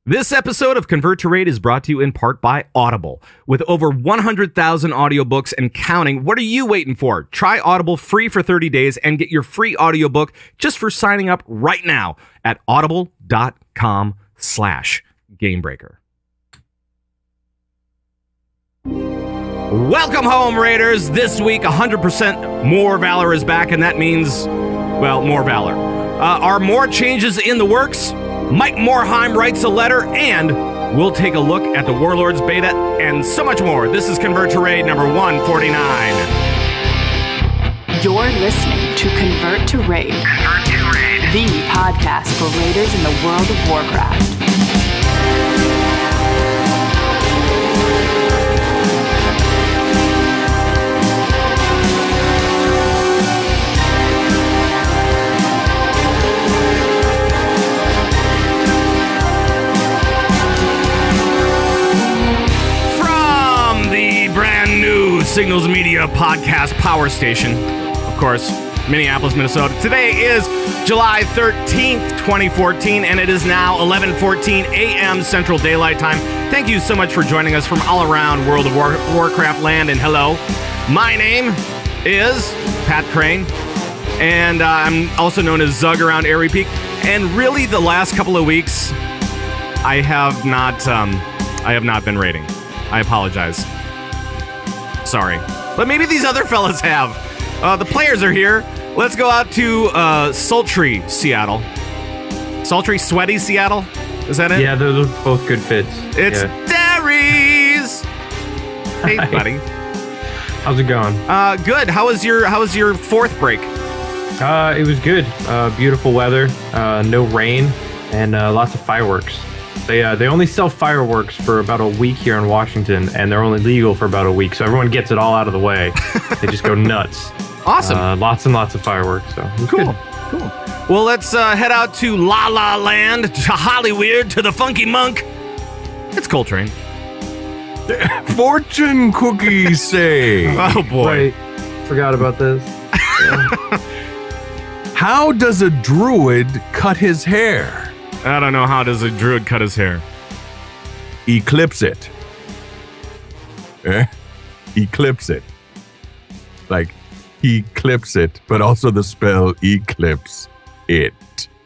This episode of Convert to Raid is brought to you in part by Audible. With over 100,000 audiobooks and counting, what are you waiting for? Try Audible free for 30 days and get your free audiobook just for signing up right now at audible.com/Gamebreaker. Welcome home, Raiders. This week, 100% more Valor is back, and that means, well, more Valor. Are more changes in the works? Mike Morhaime writes a letter, and we'll take a look at the Warlords beta and so much more. This is Convert to Raid number 149. You're listening to Convert to Raid, the podcast for raiders in the world of Warcraft. Signals Media podcast power station, of course, Minneapolis, Minnesota. Today is July 13th, 2014, and it is now 11:14 a.m. Central Daylight Time. Thank you so much for joining us from all around World of Warcraft land, and hello. My name is Pat Crane, and I'm also known as Zug around Airy Peak. And really, the last couple of weeks, I have not been raiding. I apologize. Sorry. But maybe these other fellas have. The players are here. Let's go out to sultry Seattle. Sultry, sweaty Seattle? Is that it? Yeah, those are both good fits. It's Darius! Hey, buddy. How's it going? Good. How was your fourth break? It was good. Beautiful weather, no rain, and lots of fireworks. They only sell fireworks for about a week here in Washington, and they're only legal for about a week, so everyone gets it all out of the way. They just go nuts. Awesome. Lots and lots of fireworks. So cool. Well, let's head out to La La Land, to Hollywood, to the Funky Monk. It's Coltrane. Fortune cookies say. Oh boy, right. Forgot about this. How does a druid cut his hair? I don't know. How does a druid cut his hair? Eclipse it. Eclipse it. Like, he clips it, but also the spell eclipse it.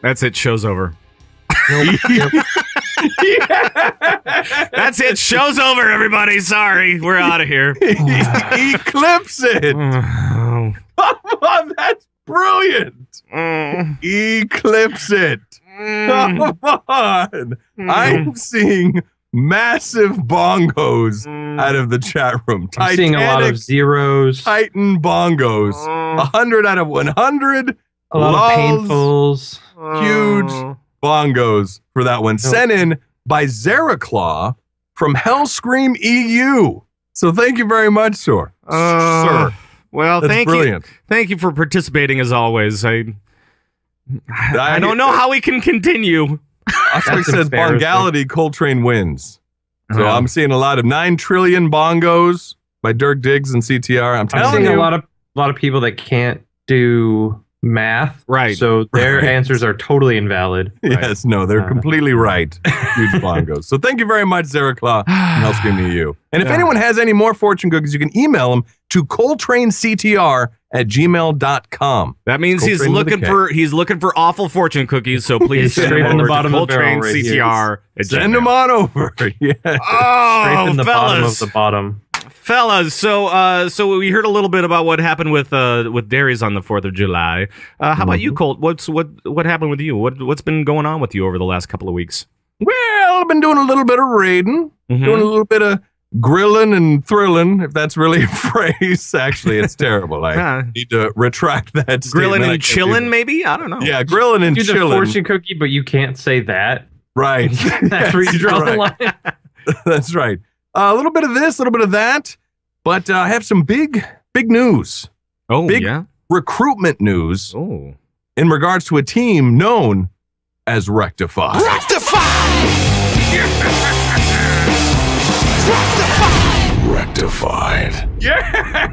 That's it. Show's over. That's it. Show's over, everybody. Sorry. We're out of here. Eclipse it. Come on, that's brilliant. Eclipse it. Come on. I'm seeing massive bongos out of the chat room. I'm seeing a lot of zeros. Titan bongos. 100 out of 100. A lot of painfuls. Huge bongos for that one. Sent in by Zaraclaw from Hellscream EU. So thank you very much, sir. Sir. Well, That's thank brilliant. you. Thank you for participating as always. I don't know how we can continue. Oscar says Bongality, Coltrane wins. So I'm seeing a lot of 9 trillion bongos by Dirk Diggs and CTR. I'm telling seeing you. a lot of people that can't do math. Right. So their answers are totally invalid. Yes, no, they're completely right. Huge bongos. So thank you very much, Zaraclaw from Hellscream EU. And if anyone has any more fortune cookies, you can email them to coltranectr@gmail.com. That means he's looking for awful fortune cookies. So please send straight them from the over bottom to of the barrel right here. CTR. Send them on over. Yeah. Oh, Straight from the bottom of fellas. the bottom. Fellas, so we heard a little bit about what happened with Darius on the 4th of July. How about you, Colt? What happened with you? What's been going on with you over the last couple of weeks? Well, I've been doing a little bit of raiding, doing a little bit of grilling and thrilling, if that's really a phrase. Actually, it's terrible. I need to retract that statement. Grilling and chilling, maybe? I don't know. Yeah, grilling and Do the chilling. fortune cookie, but you can't say that. Right. That's where you draw the line. That's right. A little bit of this, a little bit of that, but I have some big news. Oh, big yeah? recruitment news Oh. in regards to a team known as Rectify. Rectify! Rectify! Rectified. Yeah.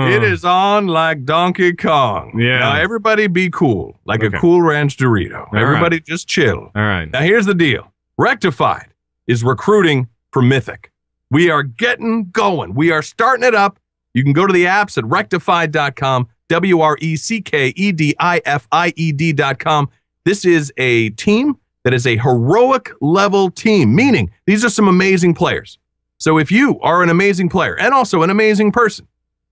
It is on like Donkey Kong. Yeah. Now, everybody be cool, like Okay. a Cool Ranch Dorito. All Everybody just chill. All right. Now, here's the deal. Rectified is recruiting for Mythic. We are getting going. We are starting it up. You can go to the apps at rectified.com, WRECKEDIFIED.com. This is a team that is a heroic level team, meaning these are some amazing players. So if you are an amazing player and also an amazing person,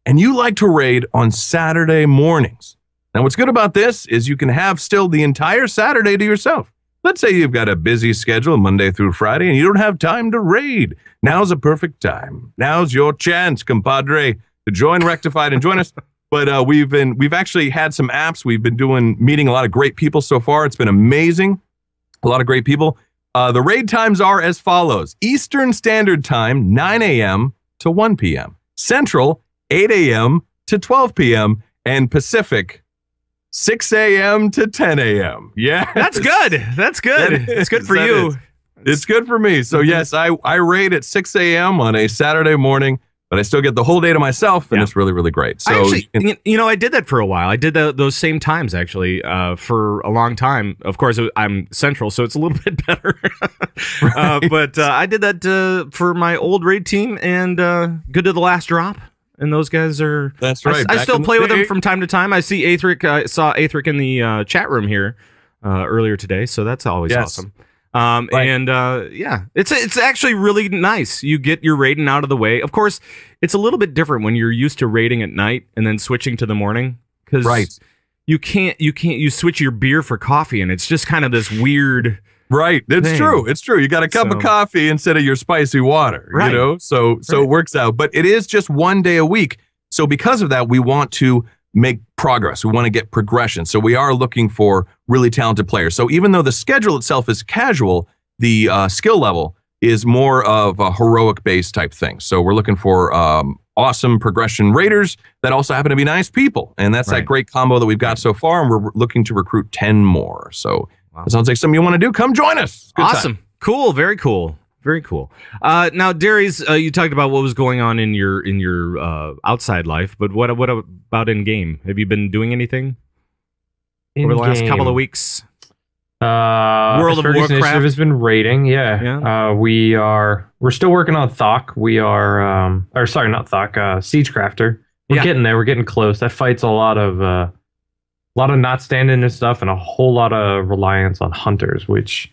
and you like to raid on Saturday mornings, now what's good about this is you can have still the entire Saturday to yourself. Let's say you've got a busy schedule Monday through Friday and you don't have time to raid. Now's a perfect time. Now's your chance, compadre, to join Rectified and join us. But we've actually had some apps. We've been meeting a lot of great people so far. It's been amazing. A lot of great people. The raid times are as follows. Eastern Standard Time, 9 a.m. to 1 p.m. Central, 8 a.m. to 12 p.m. And Pacific, 6 a.m. to 10 a.m. Yeah. That's good. That's good. It's good for you. It's good for me. So yes, I raid at 6 a.m. on a Saturday morning, but I still get the whole day to myself, and it's really, really great. So I did that for a while. I did those same times actually for a long time. Of course, I'm Central, so it's a little bit better. But I did that for my old raid team, and good to the last drop. And those guys are. That's right. I still play with them from time to time. I see Aethric. I saw Aethric in the chat room here earlier today, so that's always awesome. Right. And it's actually really nice. You get your raiding out of the way. Of course, it's a little bit different when you're used to raiding at night and then switching to the morning, because you switch your beer for coffee, and it's just kind of this weird. Right, it's true. It's true. You got a cup of coffee instead of your spicy water. Right. You know, so it works out. But it is just one day a week. So because of that, we want to make progress. We want to get progression. So we are looking for really talented players. So even though the schedule itself is casual, the skill level is more of a heroic base type thing. So we're looking for awesome progression raiders that also happen to be nice people. And that's that great combo that we've got so far. And we're looking to recruit 10 more. So it sounds like something you want to do. Come join us. Good awesome. Time. Cool. Very cool. Very cool. Now, Darius, you talked about what was going on in your outside life, but what about in game? Have you been doing anything over the last couple of weeks? World of Warcraft has been raiding. Yeah. We're still working on Thok. We are, not Thok. Siegecrafter. We're getting there. We're getting close. That fight's a lot of not standing and stuff, and a whole lot of reliance on hunters, which,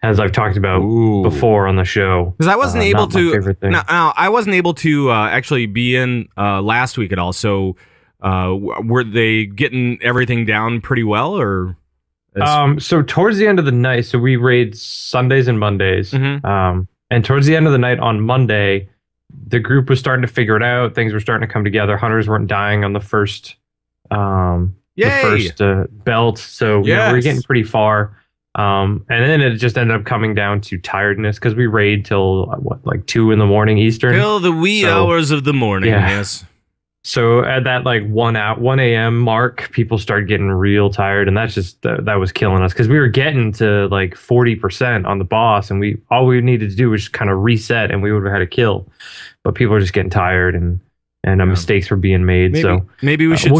as I've talked about before on the show, because I wasn't able to. I wasn't able to actually be in last week at all. So, were they getting everything down pretty well, or? So towards the end of the night, so we raid Sundays and Mondays, and towards the end of the night on Monday, the group was starting to figure it out. Things were starting to come together. Hunters weren't dying on the first. Belt, so we're getting pretty far, and then it just ended up coming down to tiredness because we raid till 2 a.m. Eastern, till the wee hours of the morning. Yes. So at that 1 a.m. mark, people started getting real tired, and that's just that was killing us because we were getting to 40% on the boss, and all we needed to do was just kind of reset, and we would have had a kill. But people are just getting tired, and mistakes were being made. Maybe we should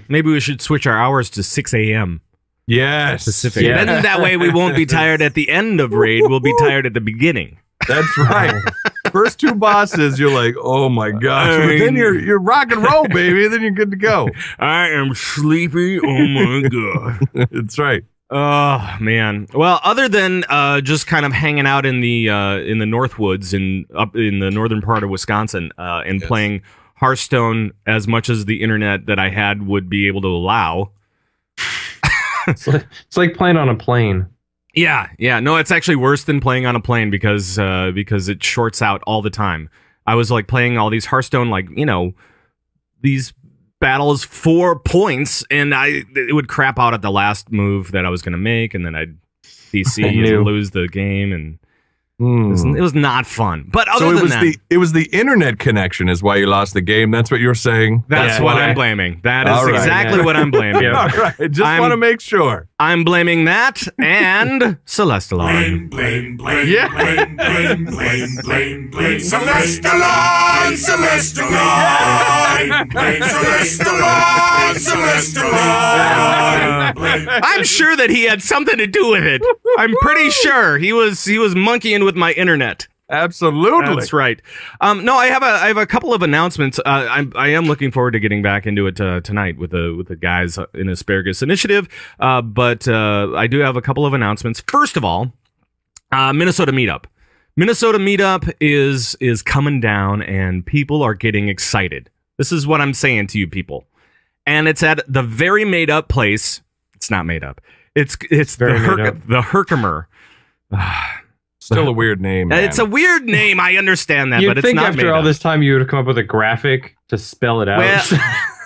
maybe we should switch our hours to 6 a.m. Yes, Pacific. Yeah. Then that way we won't be tired at the end of raid. We'll be tired at the beginning. That's right. First 2 bosses, you're like, oh my gosh. But then you're rock and roll, baby. Then you're good to go. I am sleepy. Oh my god. That's right. Oh man. Well, other than just kind of hanging out in the Northwoods and up in the northern part of Wisconsin and playing Hearthstone as much as the internet that I had would be able to allow. It's like playing on a plane. Yeah. No, it's actually worse than playing on a plane because it shorts out all the time. I was playing all these Hearthstone, these battles 4 points, and it would crap out at the last move that I was going to make, and then I'd DC and lose the game, and it was not fun. But it was the internet connection is why you lost the game. That's what you're saying. That's what I'm blaming. That is exactly what I'm blaming. All right. Just want to make sure. I'm blaming that and Celestalon. Blame, Yeah. blame, Celestalon, Celestalon. I'm sure that he had something to do with it. I'm pretty sure he was monkeying with my internet. Absolutely. That's right. No, I have a couple of announcements. I am looking forward to getting back into it tonight with the guys in Asparagus Initiative. But I do have a couple of announcements. First of all, Minnesota Meetup. Minnesota Meetup is coming down, and people are getting excited. This is what I'm saying to you people, and it's at the very made up place. It's not made up. It's the Herkimer. Still a weird name, man. It's a weird name. I understand that, You'd but it's think not after made all up. this time you would come up with a graphic to spell it out. Well,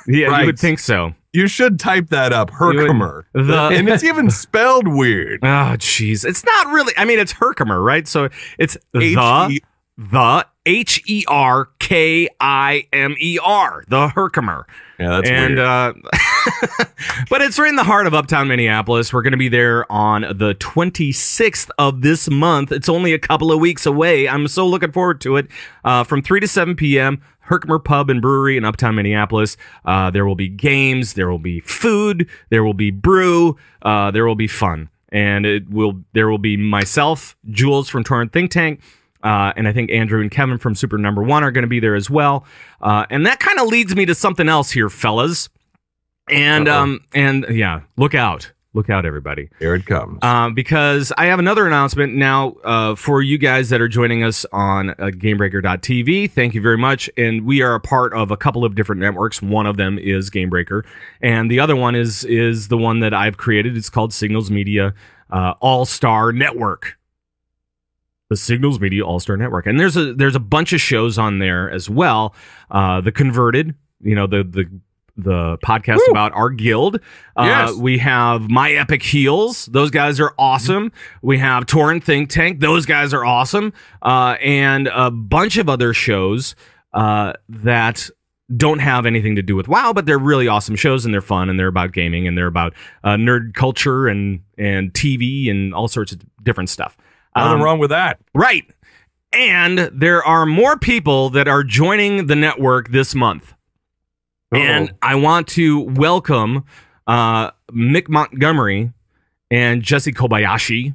yeah, Right. you would think so. You should type that up, Herkimer. And it's even spelled weird. Oh, jeez. It's not really. I mean, it's Herkimer, right? So it's the Herkimer, the Herkimer. Yeah, that's And weird. but it's right in the heart of Uptown Minneapolis. We're going to be there on the 26th of this month. It's only a couple of weeks away. I'm so looking forward to it. From 3 to 7 p.m. Herkimer Pub and Brewery in Uptown Minneapolis. There will be games, there will be food, there will be brew, there will be fun, and there will be myself, Jules from Torrent Think Tank. And I think Andrew and Kevin from Super Number One are going to be there as well. And that kind of leads me to something else here, fellas. And yeah, look out, everybody. Here it comes. Because I have another announcement now for you guys that are joining us on GameBreaker.tv. Thank you very much. And we are a part of a couple of different networks. One of them is GameBreaker, and the other one is the one that I've created. It's called Signals Media All-Star Network. The Signals Media All-Star Network. And there's a bunch of shows on there as well. The Converted, the podcast about our guild. Yes. We have My Epic Heels. Those guys are awesome. We have Torrent Think Tank. Those guys are awesome. And a bunch of other shows that don't have anything to do with WoW, but they're really awesome shows, and they're fun, and they're about gaming, and they're about nerd culture and TV and all sorts of different stuff. Nothing wrong with that. Right. And there are more people that are joining the network this month. And I want to welcome Mick Montgomery and Jesse Kobayashi.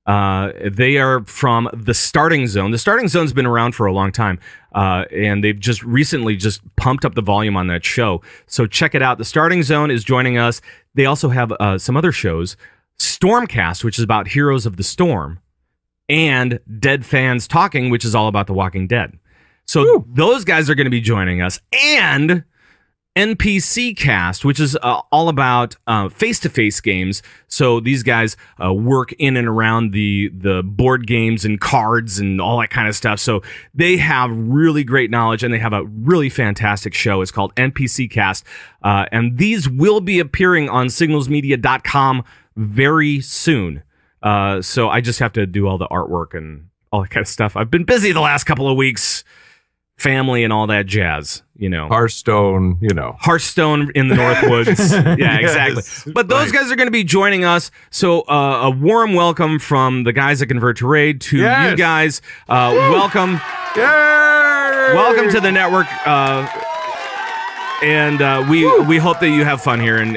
They are from The Starting Zone. The Starting Zone's been around for a long time, and they've just recently pumped up the volume on that show. So check it out. The Starting Zone is joining us. They also have some other shows. Stormcast, which is about Heroes of the Storm, and Dead Fans Talking, which is all about The Walking Dead. So those guys are going to be joining us. And NPC Cast, which is all about face-to-face games. So these guys work in and around the board games and cards and all that kind of stuff. So they have really great knowledge, and they have a really fantastic show. It's called NPC Cast. And these will be appearing on signalsmedia.com very soon. So I just have to do all the artwork and all that kind of stuff. I've been busy the last couple of weeks. Family and all that jazz, Hearthstone, Hearthstone in the Northwoods. Yeah, exactly. Yes, But those guys are going to be joining us. So a warm welcome from the guys that Convert to Raid to you guys. Welcome. Yay! Welcome to the network. And we hope that you have fun here. And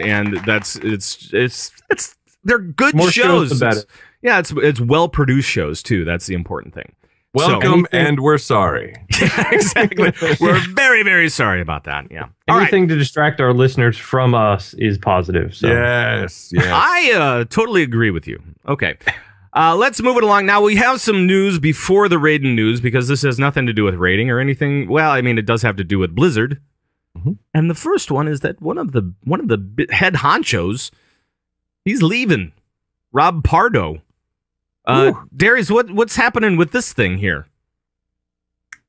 they're good More shows. the better. It's well produced shows too. That's the important thing. Welcome, and we're sorry. Exactly. We're very, very sorry about that. Yeah. All right. Anything to distract our listeners from us is positive. So. Yes. I totally agree with you. Okay. Let's move it along. Now, we have some news before the raiding news, because this has nothing to do with raiding or anything. Well, I mean, it does have to do with Blizzard. Mm-hmm. And the first one is that one of the head honchos, he's leaving. Rob Pardo. Darius, what's happening with this thing here?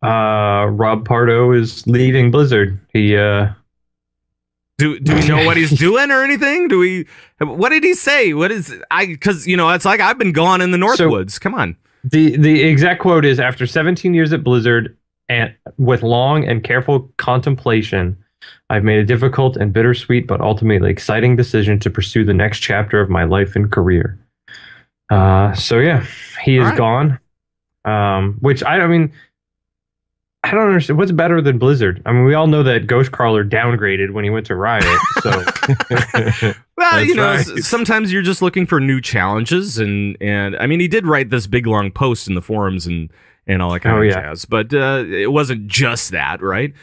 Rob Pardo is leaving Blizzard. He do we know what he's doing or anything? What did he say? Because it's like I've been gone in the Northwoods. Come on. The exact quote is, after 17 years at Blizzard and with long and careful contemplation, I've made a difficult and bittersweet but ultimately exciting decision to pursue the next chapter of my life and career. So yeah, he is gone. Which I mean, I don't understand. What's better than Blizzard? I mean, we all know that Ghostcrawler downgraded when he went to Riot. So, well, you know, right. sometimes you're just looking for new challenges, and I mean, he did write this big long post in the forums and all that kind of jazz, but it wasn't just that, right?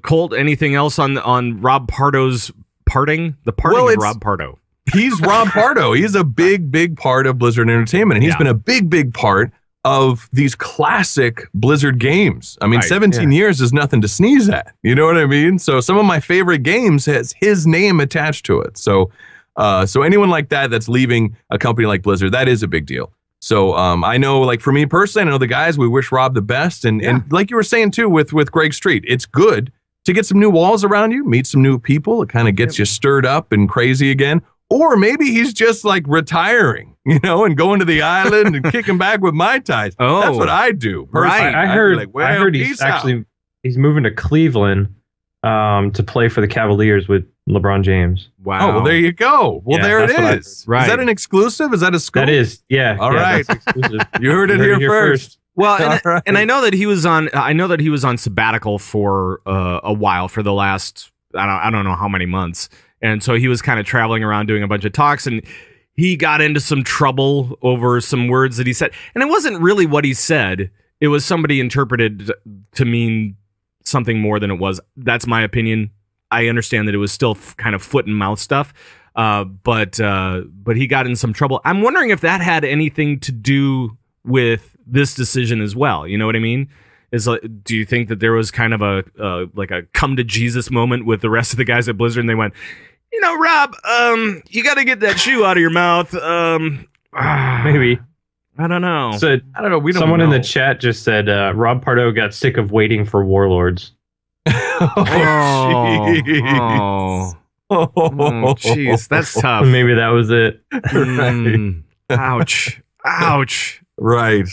Colt, anything else on Rob Pardo's parting? The parting of Rob Pardo. He's Rob Pardo. He's a big part of Blizzard Entertainment, and he's been a big part of these classic Blizzard games. I mean, 17 years is nothing to sneeze at. You know what I mean? So some of my favorite games has his name attached to it. So anyone like that that's leaving a company like Blizzard, that is a big deal. So I know, like, for me personally, I know the guys, we wish Rob the best. And like you were saying too with Greg Street, it's good to get some new walls around you, meet some new people. It kind of gets you stirred up and crazy again. Or maybe he's just like retiring, you know, and going to the island and kicking back with Mai Tais. Oh, that's what I do. Right. I heard he's moving to Cleveland to play for the Cavaliers with LeBron James. Wow. Oh, well, there you go. Well, there it is. Right. Is that an exclusive? Is that a scoop? That is. Yeah. All right. That's exclusive. You heard it here first. Well, and I know that he was on sabbatical for a while, for the last I don't know how many months. And so he was kind of traveling around doing a bunch of talks, and he got into some trouble over some words that he said. And it wasn't really what he said. It was somebody interpreted to mean something more than it was. That's my opinion. I understand that it was still kind of foot and mouth stuff. But he got in some trouble. I'm wondering if that had anything to do with this decision as well. You know what I mean? Do you think that there was kind of a come to Jesus moment with the rest of the guys at Blizzard, and they went, you know, Rob, you got to get that shoe out of your mouth. Maybe. I don't know. So, I don't know. Someone in the chat just said Rob Pardo got sick of waiting for Warlords. Jeez, that's tough. Maybe that was it. Ouch. Right.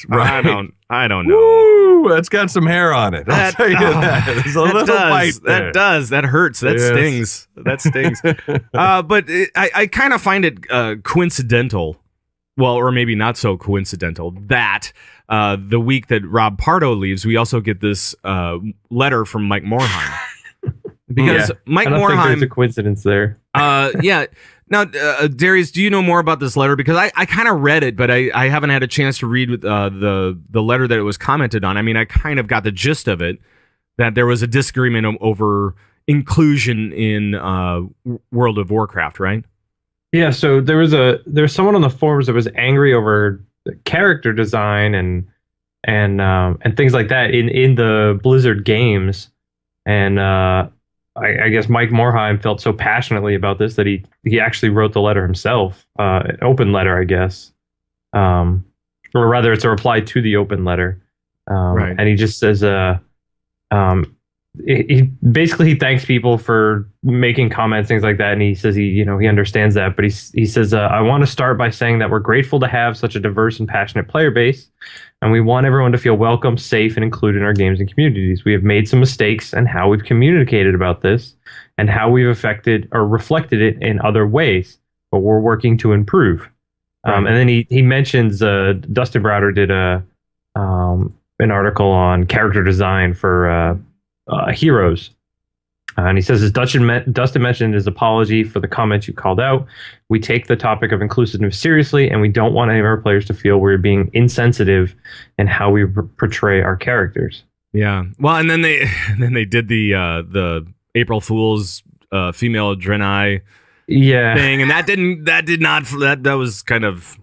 I don't know. Woo, that's got some hair on it. I'll tell you that. There's a little bite there. That does. That hurts. That stings. That stings. But I kind of find it coincidental, well, or maybe not so coincidental, that the week that Rob Pardo leaves, we also get this letter from Mike Morhaime. Because Mike I don't think Morhaime, there's a coincidence there. Now, Darius, do you know more about this letter? Because I kind of read it, but I haven't had a chance to read the letter that it was commented on. I mean, I kind of got the gist of it, that there was a disagreement over inclusion in World of Warcraft, right? Yeah, so there's someone on the forums that was angry over the character design and things like that in the Blizzard games, and I guess Mike Morhaime felt so passionately about this that he actually wrote the letter himself, an open letter, I guess, or rather, it's a reply to the open letter, right. And he just says, he basically thanks people for making comments, things like that, and he says he understands that, but he says I want to start by saying that we're grateful to have such a diverse and passionate player base, and we want everyone to feel welcome, safe, and included in our games and communities. We have made some mistakes in how we've communicated about this and how we've affected or reflected it in other ways, but we're working to improve. Right. And then he mentions Dustin Browder did an article on character design for Heroes. And he says, as Dustin mentioned in his apology for the comments you called out, we take the topic of inclusiveness seriously, and we don't want any of our players to feel we're being insensitive in how we portray our characters. Yeah. Well, and then they did the April Fool's female Draenei thing, and that was kind of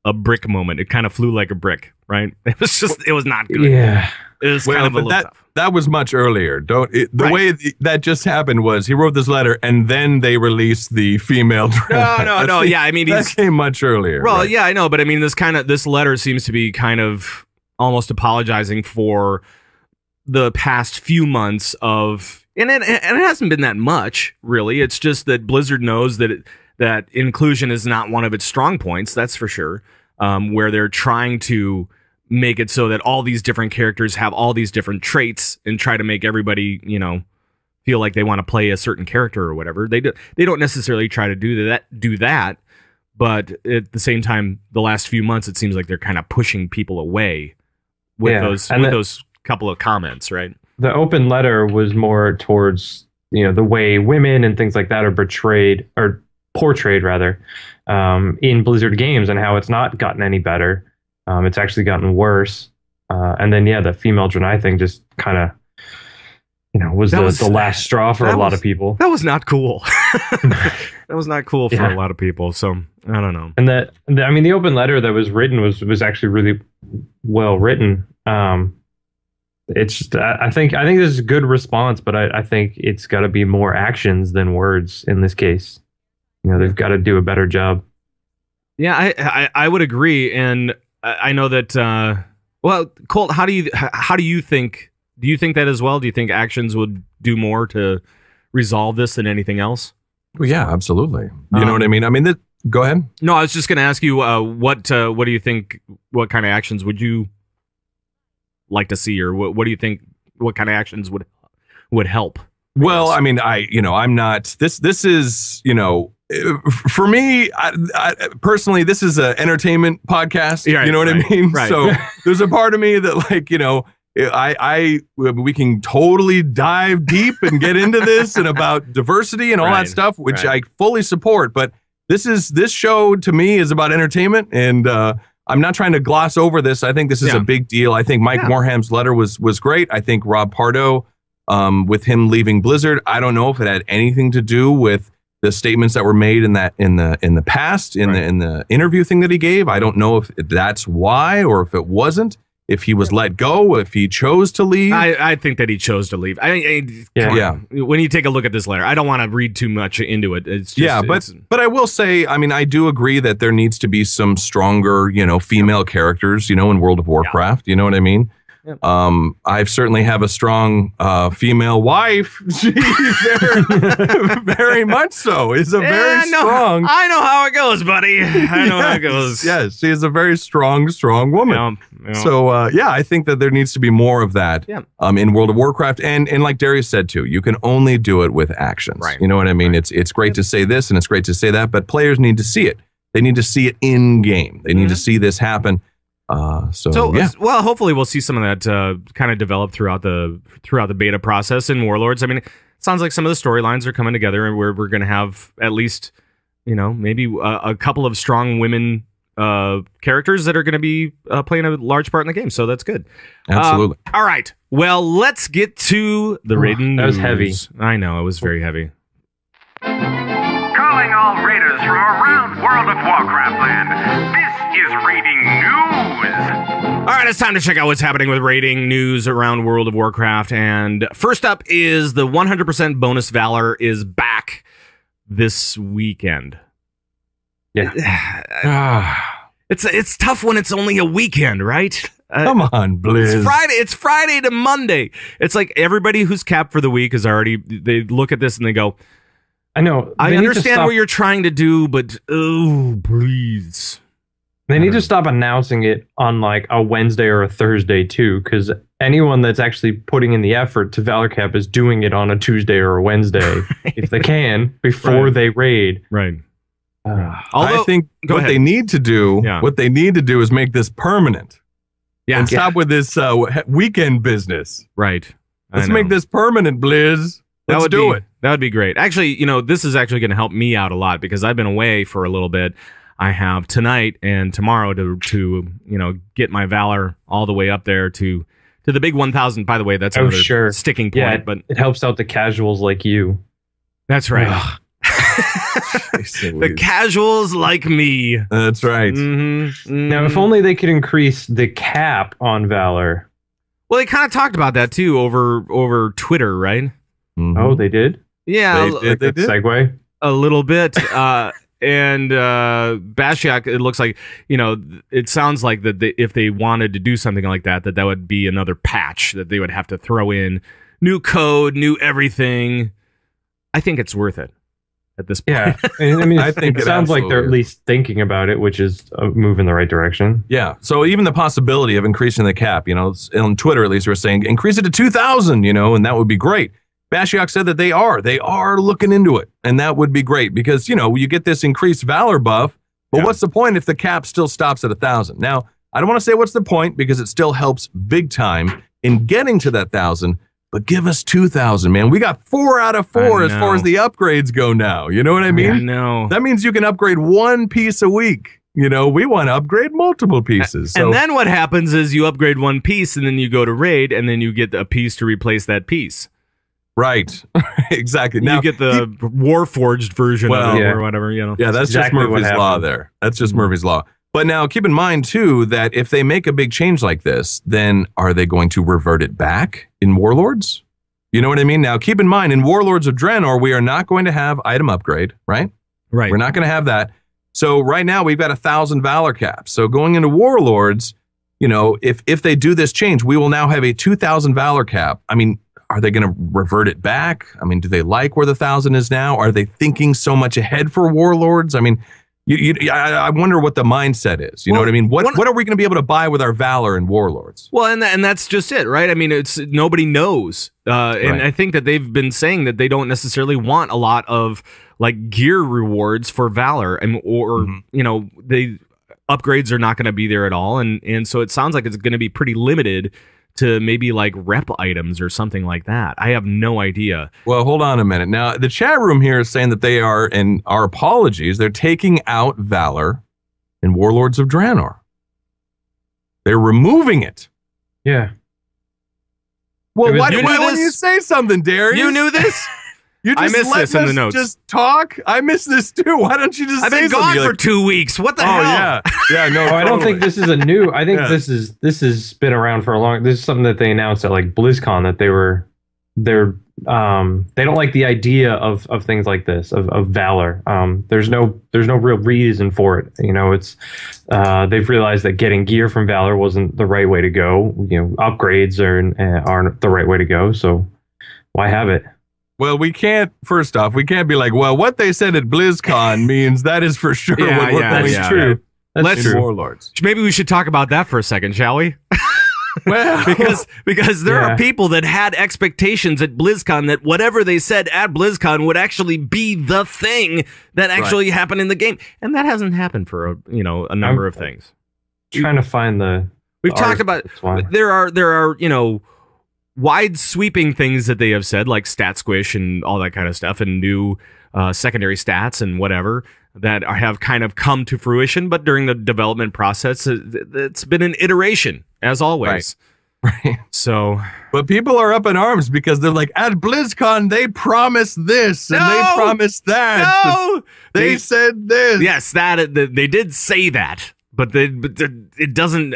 a brick moment. It kind of flew like a brick, right? It was not good. Yeah. It was kind of a little tough. That was much earlier. Way that just happened was he wrote this letter and then they released the female. No. Yeah, I mean, that came much earlier. Well, right? Yeah, I know, but I mean, this letter seems to be kind of almost apologizing for the past few months of, and it hasn't been that much, really. It's just that Blizzard knows that inclusion is not one of its strong points. That's for sure. Where they're trying to make it so that all these different characters have all these different traits and try to make everybody, feel like they want to play a certain character or whatever. They don't necessarily try to do that, but at the same time, the last few months it seems like they're kind of pushing people away with those couple of comments, right? The open letter was more towards the way women and things like that are portrayed rather in Blizzard games, and how it's not gotten any better. It's actually gotten worse. And then the female Draenei thing just kind of was the last straw for a lot of people. That was not cool. That was not cool for a lot of people. So I don't know. And the open letter that was written was actually really well written. It's just, I think this is a good response, but I think it's got to be more actions than words in this case. They've got to do a better job. Yeah, I would agree, and I know that. Colt, how do you think? Do you think that as well? Do you think actions would do more to resolve this than anything else? Well, yeah, absolutely. You know what I mean? I mean, go ahead. No, I was just going to ask you, what do you think? What kind of actions would you like to see, or what do you think? What kind of actions would help? Well, I mean, I'm not. This is, for me, I personally, this is an entertainment podcast. Right, you know what I mean? Right. So there's a part of me that, we can totally dive deep and get into this and about diversity and all that stuff, which I fully support. But this show to me is about entertainment, and I'm not trying to gloss over this. I think this is a big deal. I think Mike Morham's letter was great. I think Rob Pardo, with him leaving Blizzard, I don't know if it had anything to do with the statements that were made in the past in the interview thing that he gave. I don't know if that's why, or if it wasn't. If he was let go, if he chose to leave. I think that he chose to leave. When you take a look at this letter, I don't want to read too much into it. It's just, but I will say, I mean, I do agree that there needs to be some stronger, female characters, in World of Warcraft. You know what I mean? Yep. I certainly have a strong female wife. Very much so. Is a very strong. I know how it goes, buddy. I know how it goes. Yes, she is a very strong woman. Yeah. So I think that there needs to be more of that in World of Warcraft, and like Darius said too, you can only do it with actions. Right. You know what I mean? Right. It's great to say this and it's great to say that, but players need to see it. They need to see it in game. They need to see this happen. Well, hopefully we'll see some of that kind of develop throughout the beta process in Warlords. I mean, it sounds like some of the storylines are coming together, and we're going to have at least, maybe a couple of strong women characters that are going to be playing a large part in the game. So that's good. Absolutely. All right. Well, let's get to the Raiden news. That was heavy. I know, it was very heavy. Calling all raiders from around World of Warcraft land. This is Raiding News. All right, it's time to check out what's happening with raiding news around World of Warcraft. And first up is the 100% bonus Valor is back this weekend. Yeah. It's tough when it's only a weekend, right? Come on, Blizz. It's Friday to Monday. It's like everybody who's capped for the week is already, they look at this and they go, I know. I understand what you're trying to do, but oh, please. They need to stop announcing it on like a Wednesday or a Thursday too, because anyone that's actually putting in the effort to Valor Cap is doing it on a Tuesday or a Wednesday if they can before they raid. Right. I think what they need to do is make this permanent. Yeah. And stop with this weekend business. Right. Let's make this permanent, Blizz. Let's do it. That would be great. Actually, this is actually going to help me out a lot because I've been away for a little bit. I have tonight and tomorrow to get my Valor all the way up there to the big 1,000. By the way, that's another sticking point. Yeah, but it helps out the casuals like you. That's right. The casuals like me. That's right. Mm-hmm. Now, if only they could increase the cap on Valor. Well, they kind of talked about that too over Twitter, right? Mm-hmm. Oh, they did? Yeah. They did. Segue? A little bit. And Bashiak, it looks like, it sounds like that if they wanted to do something like that would be another patch that they would have to throw in. New code, new everything. I think it's worth it. at this point. Yeah, I mean, I think it it sounds like they're at absolutely least thinking about it, which is a move in the right direction. Yeah. So even the possibility of increasing the cap, on Twitter at least, we're saying increase it to 2,000, and that would be great. Bashiok said that they are looking into it, and that would be great because, you get this increased Valor buff, but what's the point if the cap still stops at 1,000? Now, I don't want to say what's the point because it still helps big time in getting to that 1,000, but give us 2,000, man. We got 4 out of 4 as far as the upgrades go now. You know what I mean? No. That means you can upgrade 1 piece a week. We want to upgrade multiple pieces. So. And then what happens is you upgrade 1 piece and then you go to raid and then you get a piece to replace that piece. Right. Exactly. Now you get the Warforged version of it or whatever, Yeah, that's exactly just Murphy's Law there. That's just Murphy's Law. But now keep in mind, too, that if they make a big change like this, then are they going to revert it back in Warlords? You know what I mean? Now, keep in mind, in Warlords of Draenor, we are not going to have item upgrade, right? Right. We're not going to have that. So right now, we've got 1,000 Valor caps. So going into Warlords, if they do this change, we will now have a 2,000 Valor cap. I mean, are they going to revert it back? I mean, do they like where the 1,000 is now? Are they thinking so much ahead for Warlords? I mean, I wonder what the mindset is. You know what I mean? What are we going to be able to buy with our Valor in Warlords? Well, and that's just it, right? I mean, it's nobody knows. And I think that they've been saying that they don't necessarily want a lot of like gear rewards for Valor or the upgrades are not going to be there at all. And so it sounds like it's going to be pretty limited to maybe like rep items or something like that. I have no idea. Well, hold on a minute. Now, the chat room here is saying that they are, and our apologies, they're taking out Valor in Warlords of Draenor. They're removing it. Yeah. Well, why You don't knew you this? say something, Darius? You knew this? You I just missed let this in the us notes. Just talk. I missed this too. Why don't you just I've say been something? gone You're for like, 2 weeks. What the oh hell? yeah, no. I don't think this is a new. I think Yeah. this has been around for a long. This is something that they announced at like BlizzCon that they don't like the idea of things like this of Valor. There's no real reason for it. It's they've realized that getting gear from Valor wasn't the right way to go. Upgrades aren't the right way to go. So why have it? Well, first off, we can't be like, well, what they said at BlizzCon means that is for sure Yeah, what we're yeah, going yeah. to True. That's Let's- true. Warlords. Maybe we should talk about that for a second, shall we? Well, because there Yeah. are people that had expectations at BlizzCon that whatever they said at BlizzCon would actually be the thing that actually happened in the game, and that hasn't happened for a number of things. Trying to find the. We've the talked article, about that's why. there are wide sweeping things that they have said like stat squish and all that kind of stuff and new secondary stats and whatever that have kind of come to fruition, but during the development process it's been an iteration as always. right. So But people are up in arms because they're like, at BlizzCon, they promised this and they No! promised that. no, They said this. yes, they did say that, but it doesn't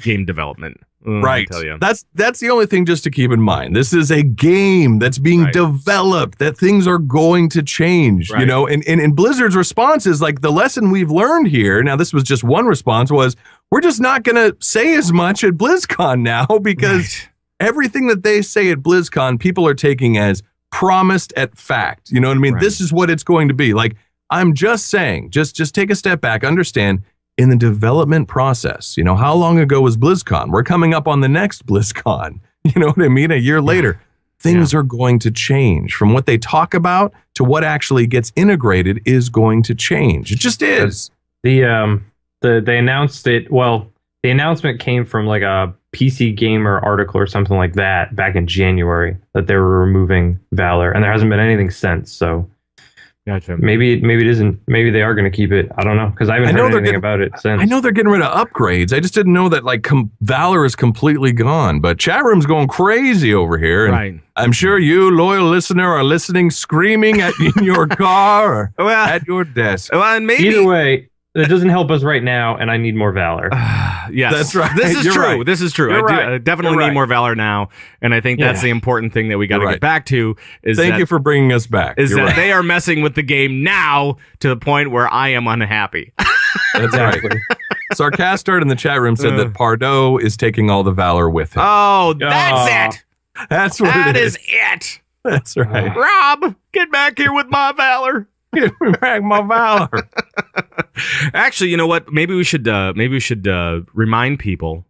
game development. Right. I tell you. That's the only thing just to keep in mind. This is a game that's being Right. developed, that things are going to change, Right. and Blizzard's response is like the lesson we've learned here. Now, this was just one response was we're just not going to say as much at BlizzCon now because Right. everything that they say at BlizzCon, people are taking as promised at fact. You know what I mean? Right. This is what it's going to be. Like, I'm just saying, just take a step back, understand in the development process, how long ago was BlizzCon? We're coming up on the next BlizzCon. You know what I mean? A year later, things are going to change from what they talk about to what actually gets integrated is going to change. It just is. They announced it. Well, the announcement came from like a PC Gamer article or something like that back in January that they were removing Valor, and there hasn't been anything since. So Gotcha. maybe it isn't. Maybe they are going to keep it. I don't know because I haven't heard anything about it since. I know they're getting rid of upgrades. I just didn't know that like Valor is completely gone. But chat room's going crazy over here. And Right. I'm sure you, loyal listener, are listening, screaming in your car or Well, at your desk. well, and maybe Either way, it doesn't help us right now, and I need more Valor. yes, That's right. This is You're true. right. This is true. You're I right. definitely You're need right. more Valor now, and I think that's Yeah. the important thing that we got to You're get right. back to is Thank that you for bringing us back. is You're that right. they are messing with the game now to the point where I am unhappy. That's right. Sarcastard in the chat room said that Pardo is taking all the Valor with him. Oh, that's it. That's what That it is it. That's right. Rob, get back here with my Valor. Give me back my valor. Actually, you know what? Maybe we should remind people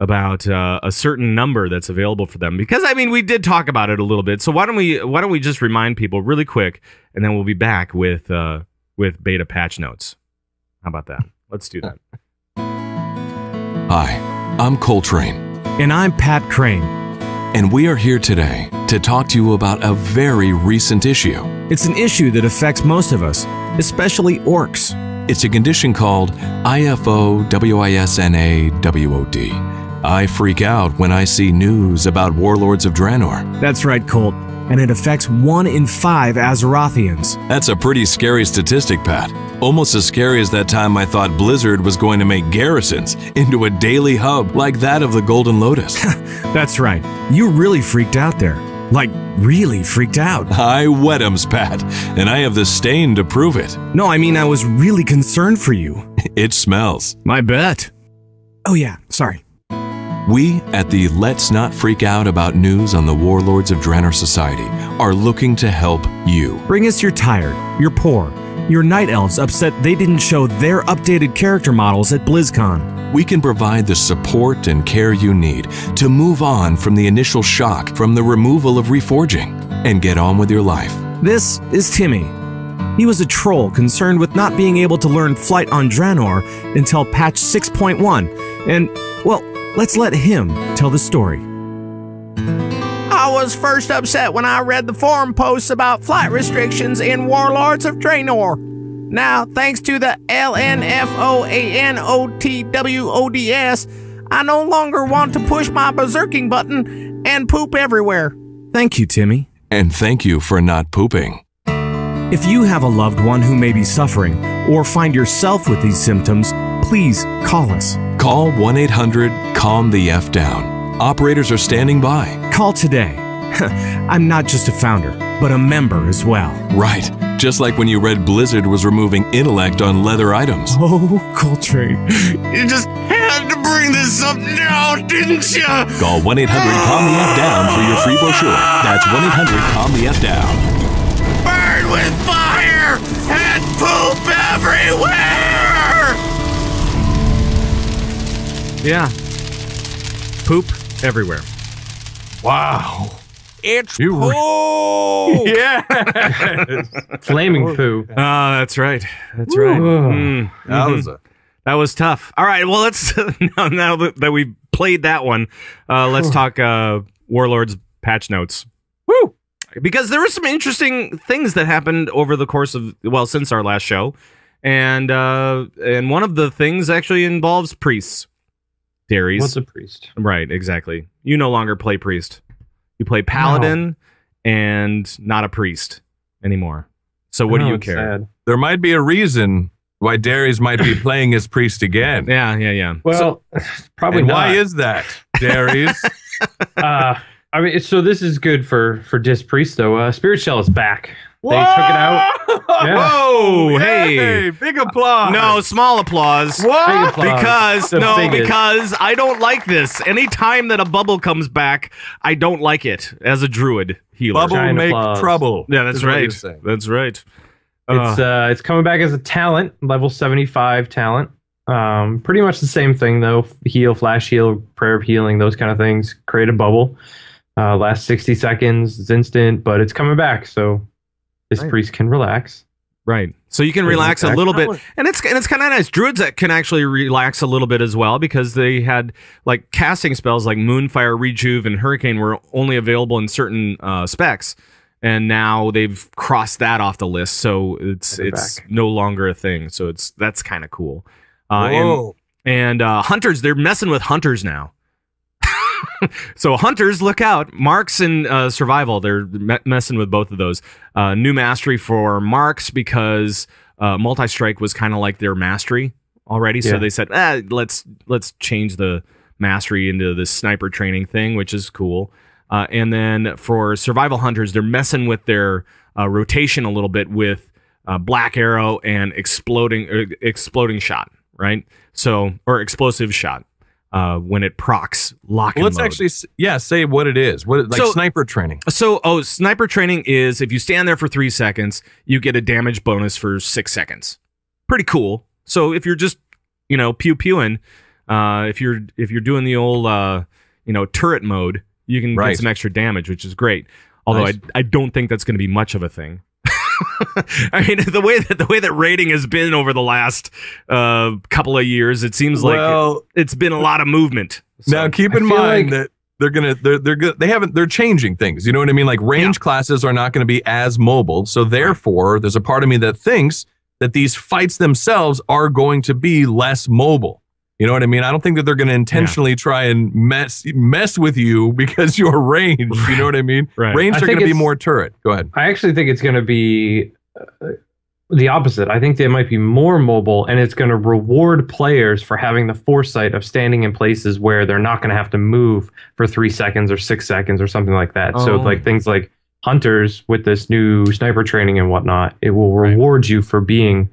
about a certain number that's available for them, because I mean we did talk about it a little bit. So why don't we just remind people really quick, and then we'll be back with beta patch notes. How about that? Let's do that. Hi, I'm Coltrane. And I'm Pat Crane. And we are here today to talk to you about a very recent issue. It's an issue that affects most of us, especially orcs. It's a condition called IFOWISNAWOD. I freak out when I see news about Warlords of Draenor. That's right, Colt. And it affects 1 in 5 Azerothians. That's a pretty scary statistic, Pat. Almost as scary as that time I thought Blizzard was going to make garrisons into a daily hub like that of the Golden Lotus. That's right. You really freaked out there. Like, really freaked out. I wet 'ems, Pat, and I have the stain to prove it. No, I mean, I was really concerned for you. It smells. My bet. Oh yeah, sorry. We at the Let's Not Freak Out About News on the Warlords of Draenor Society are looking to help you. Bring us your tired, your poor, your night elves upset they didn't show their updated character models at BlizzCon. We can provide the support and care you need to move on from the initial shock from the removal of reforging and get on with your life. This is Timmy. He was a troll concerned with not being able to learn Flight on Draenor until patch 6.1, and, well, let's let him tell the story. I was first upset when I read the forum posts about flight restrictions in Warlords of Draenor. Now, thanks to the LNFOANOTWODS, I no longer want to push my berserking button and poop everywhere. Thank you, Timmy. And thank you for not pooping. If you have a loved one who may be suffering or find yourself with these symptoms, please call us. Call 1-800-CALM-THE-F-DOWN. Operators are standing by. Call today. I'm not just a founder, but a member as well. Right. Just like when you read Blizzard was removing intellect on leather items. Oh, Coltrane. You just had to bring this up now, didn't you? Call 1-800-CALM-THE-F-DOWN for your free brochure. That's 1-800-CALM-THE-F-DOWN. Burn with fire and poop everywhere! Yeah. Poop everywhere. Wow. It's You re- poo! Yeah. Flaming poo. That's right. That's right. Mm. That was tough. All right. Well, let's now that we've played that one, let's talk Warlords patch notes. Woo! Because there were some interesting things that happened over the course of, well, since our last show, and one of the things actually involves priests. Darius. What's a priest? Right, exactly. You no longer play priest. You play paladin and not a priest anymore. So what do you care? Sad. There might be a reason why Darius might be playing as priest again. Yeah. Well, probably And not. why is that, Darius? I mean, so this is good for Dis Priest though. Spirit Shell is back. They took it out. Yeah. Whoa, hey. Big applause. No, small applause. Big What? applause. Because I don't like this. Anytime that a bubble comes back, I don't like it as a druid healer. Bubble Giant make applause. trouble. Yeah, that's is what right. you're saying. That's right. It's coming back as a talent, level 75 talent. Pretty much the same thing though. Heal, flash heal, prayer of healing, those kind of things. Create a bubble. Last 60 seconds. It's instant, but it's coming back, so this priest can relax. Right. So you can relax a little bit. And it's kind of nice. Druids that can actually relax a little bit as well, because they had like casting spells like Moonfire, Rejuve, and Hurricane were only available in certain specs. And now they've crossed that off the list, so it's no longer a thing. So that's kind of cool. And hunters, they're messing with hunters now. So hunters, look out. Marks and survival, they're messing with both of those. New mastery for marks, because multi-strike was kind of like their mastery already. So they said, let's change the mastery into this sniper training thing, which is cool. And then for survival hunters, they're messing with their rotation a little bit with black arrow and exploding shot, right? So, or explosive shot. when it procs lock-in Let's mode. actually, say what it is. So- sniper training. So, sniper training is if you stand there for 3 seconds, you get a damage bonus for 6 seconds. Pretty cool. So if you're just, pew-pewing, if you're doing the old, turret mode, you can Right. get some extra damage, which is great. Although Nice. I don't think that's going to be much of a thing. I mean, the way that rating has been over the last couple of years, it seems like it's been a lot of movement. So, Now, keep in I feel mind like- that they're changing things. You know what I mean? Like range classes are not going to be as mobile. So therefore, there's a part of me that thinks that these fights themselves are going to be less mobile. You know what I mean? I don't think that they're going to intentionally try and mess with you because you're ranged. You know what I mean? Right. Ranged I are think going to be it's- more turret. Go ahead. I actually think it's going to be the opposite. I think they might be more mobile, and it's going to reward players for having the foresight of standing in places where they're not going to have to move for 3 seconds or 6 seconds or something like that. So Oh. like things like hunters with this new sniper training and whatnot, it will reward you for being,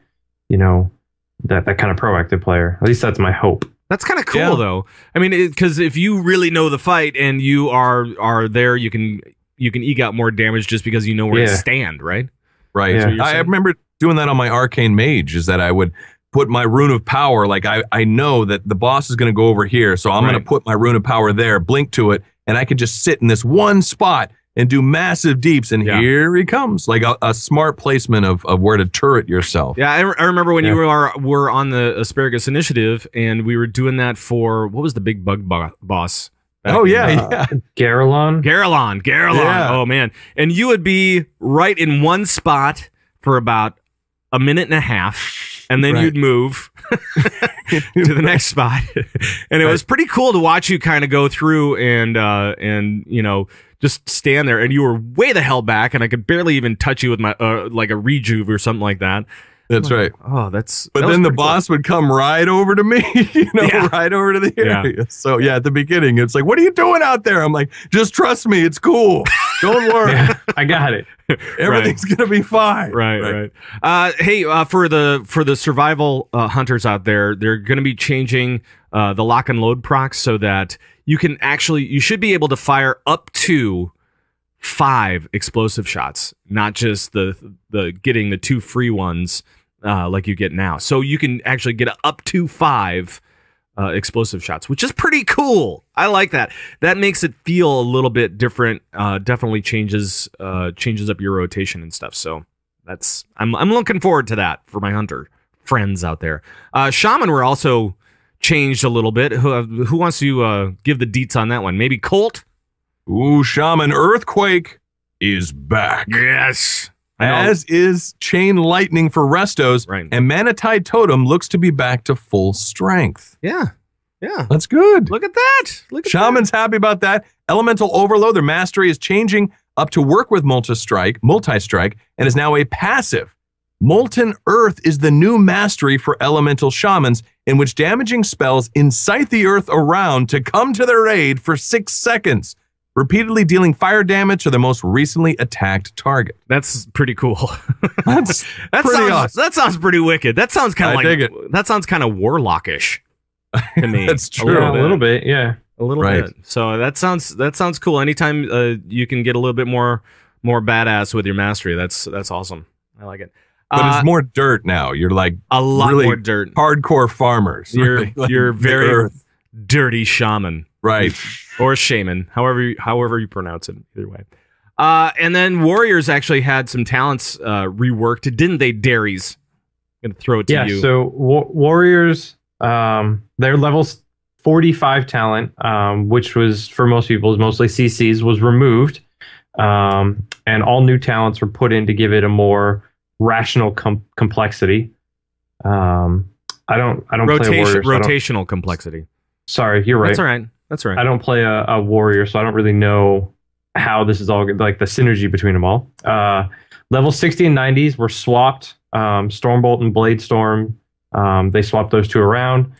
that kind of proactive player. At least that's my hope. That's kind of cool, Yeah. though. I mean, because if you really know the fight and you are there, you can eke out more damage just because you know where to Yeah. stand, right? Right. Yeah. I remember doing that on my arcane mage, is that I would put my rune of power, like I know that the boss is going to go over here, so I'm going Right. to put my rune of power there, blink to it, and I could just sit in this one spot and do massive deeps, and Yeah. here he comes. Like a smart placement of where to turret yourself. Yeah, I remember when Yeah. you were on the Asparagus Initiative, and we were doing that for what was the big bug boss? back Oh, in- yeah. Garelon. Garelon. Yeah. Oh man, and you would be right in one spot for about a minute and a half, and then Right. you'd move to the next spot, and it was pretty cool to watch you kind of go through and just stand there, and you were way the hell back, and I could barely even touch you with my like a rejuve or something like that. That's right. Oh, that's. But that was then the pretty cool. boss would come right over to me, Yeah. right over to the Yeah. area. So yeah, at the beginning, it's like, what are you doing out there? I'm like, just trust me, it's cool. Don't worry. Yeah, I got it. Everything's gonna be fine. Right. Hey, for the survival hunters out there, they're going to be changing the lock and load procs so that you should be able to fire up to 5 explosive shots, not just the getting the 2 free ones like you get now. So you can actually get up to 5 explosive shots, which is pretty cool. I like that. That makes it feel a little bit different. Definitely changes up your rotation and stuff. So I'm looking forward to that for my hunter friends out there. Shaman were also changed a little bit. Who wants to give the deets on that one? Maybe Colt. Ooh, Shaman Earthquake is back. Yes. I know. As is Chain Lightning for Restos, Right. and Manatide Totem looks to be back to full strength. Yeah. That's good. Look at that. Shaman's happy about that. Elemental Overload, their mastery is changing up to work with multi-strike, and is now a passive. Molten Earth is the new mastery for elemental shamans, in which damaging spells incite the earth around to come to their aid for 6 seconds, repeatedly dealing fire damage to the most recently attacked target. That's pretty cool. That's pretty awesome. That sounds pretty wicked. That sounds kind I of dig like it. That sounds kind of warlockish to me. That's true. Yeah, a little bit. Yeah. A little Right. bit. So that sounds cool. Anytime you can get a little bit more badass with your mastery, that's awesome. I like it. But it's more dirt now. You're like a lot really more dirt. hardcore farmers. You're right? Like you're the very earth. dirty shaman Right. or shaman, however you pronounce it. Either way. And then warriors actually had some talents reworked, didn't they, Darius? I'm gonna throw it to Yeah, you. so warriors, their level 45 talent, which was for most people is mostly CCs, was removed, and all new talents were put in to give it a more rational complexity. I don't play a warrior. So rotational complexity. sorry, you're right. That's all right. I don't play a warrior, so I don't really know how this is all like the synergy between them all. Level 60 and 90s were swapped. Stormbolt and Bladestorm, they swapped those two around.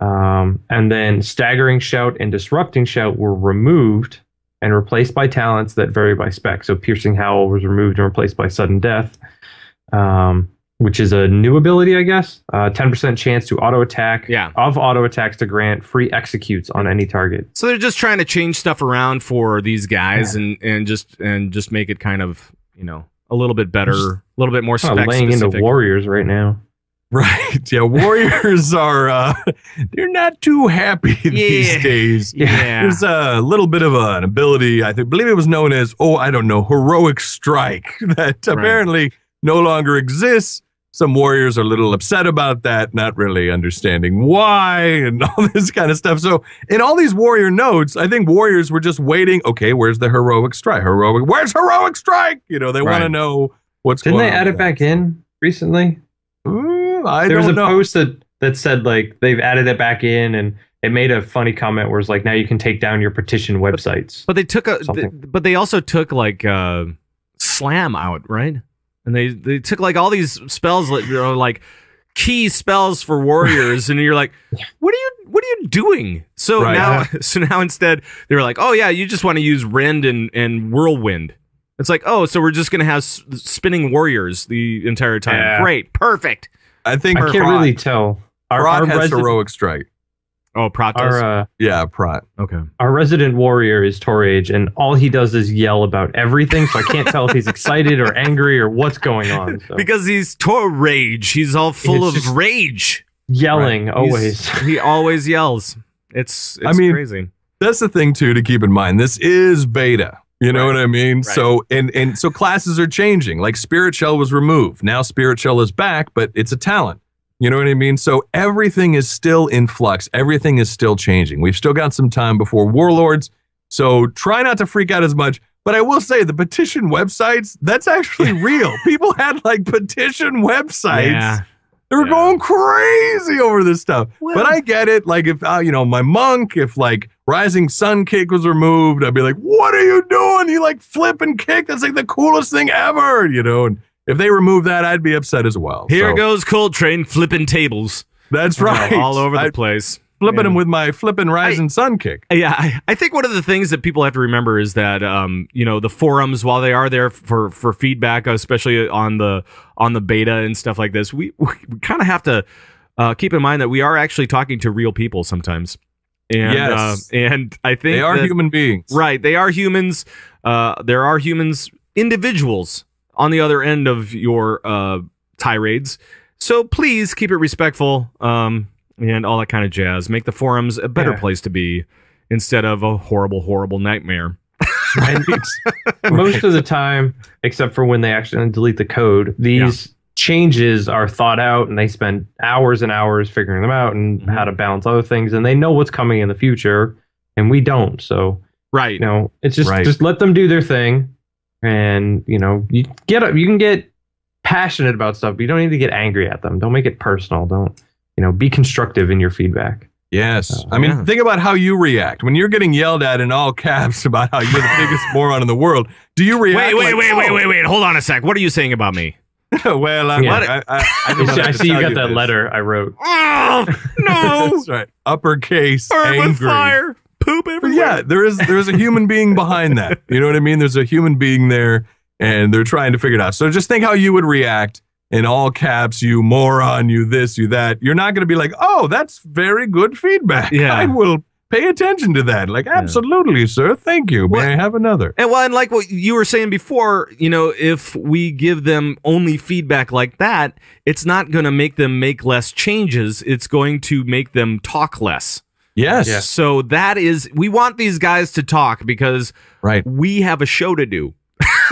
And then Staggering Shout and Disrupting Shout were removed and replaced by talents that vary by spec. So Piercing Howl was removed and replaced by Sudden Death. which is a new ability, I guess. 10% chance to auto attack. Yeah. Of auto attacks to grant free executes on any target. So they're just trying to change stuff around for these guys and just make it kind of, a little bit better, a little bit more spec laying specific. into warriors right now. Right. Yeah. Warriors are, they're not too happy these days. Yeah. There's a little bit of an ability, believe it was known as, Heroic Strike, that apparently no longer exists. Some warriors are a little upset about that, not really understanding why and all this kind of stuff. So in all these warrior nodes, I think warriors were just waiting. Okay, where's the Heroic Strike? Where's Heroic Strike? They want to know what's going on. Didn't they add it back in recently? There was a post that said like they've added it back in, and it made a funny comment where it's like now you can take down your petition websites. But they took but they also took like Slam out, right? And they took like all these spells that are like key spells for warriors, and you're like, what are you doing? So now instead they were like, oh yeah, you just want to use Rend and Whirlwind. It's like, oh, so we're just gonna have spinning warriors the entire time. Yeah. Great, perfect. I think I can't really tell. Prot has Heroic Strike. Oh, Prot does? Prot. Okay. Our resident warrior is Torage, and all he does is yell about everything, so I can't tell if he's excited or angry or what's going on. So. Because he's Torage. He's all full of rage. Yelling, always. He always yells. It's crazy. That's the thing, too, to keep in mind. This is beta. You know what I mean? Right. So and so classes are changing. Like Spirit Shell was removed. Now Spirit Shell is back, but it's a talent. You know what I mean? So everything is still in flux. Everything is still changing. We've still got some time before Warlords. So try not to freak out as much. But I will say the petition websites, that's actually real. People had like petition websites. Yeah. They were going crazy over this stuff. Well, but I get it. Like if, my monk, if like Rising Sun Kick was removed, I'd be like, what are you doing? You like flip and kick? That's like the coolest thing ever, and if they remove that, I'd be upset as well. Here goes Coltrane flipping tables. That's right. All over the place. Flipping them with my flipping Rising Sun Kick. Yeah, I think one of the things that people have to remember is that the forums, while they are there for feedback, especially on the beta and stuff like this, we kind of have to keep in mind that we are actually talking to real people sometimes. And, yes. And I think they are human beings. Right, they are humans. There are humans, individuals on the other end of your tirades. So please keep it respectful. And all that kind of jazz. Make the forums a better place to be instead of a horrible, horrible nightmare. And most of the time, except for when they actually delete the code, these changes are thought out, and they spend hours and hours figuring them out and how to balance other things, and they know what's coming in the future, and we don't. So, it's just let them do their thing, and you can get passionate about stuff, but you don't need to get angry at them. Don't make it personal. Don't. Be constructive in your feedback. Yes. Think about how you react. When you're getting yelled at in all caps about how you're the biggest moron in the world, do you react Wait. Hold on a sec. What are you saying about me? Well, I see you got that letter I wrote. Oh, no. That's right. Uppercase, Burn angry. with fire. Poop everywhere. But yeah, there's a human being behind that. You know what I mean? There's a human being there, and they're trying to figure it out. So just think how you would react. In all caps, you moron, you this, you that. You're not going to be like, oh, that's very good feedback. Yeah. I will pay attention to that. Like, absolutely, sir. Thank you. May I have another? And like what you were saying before, if we give them only feedback like that, it's not going to make them make less changes. It's going to make them talk less. Yes. So we want these guys to talk because we have a show to do.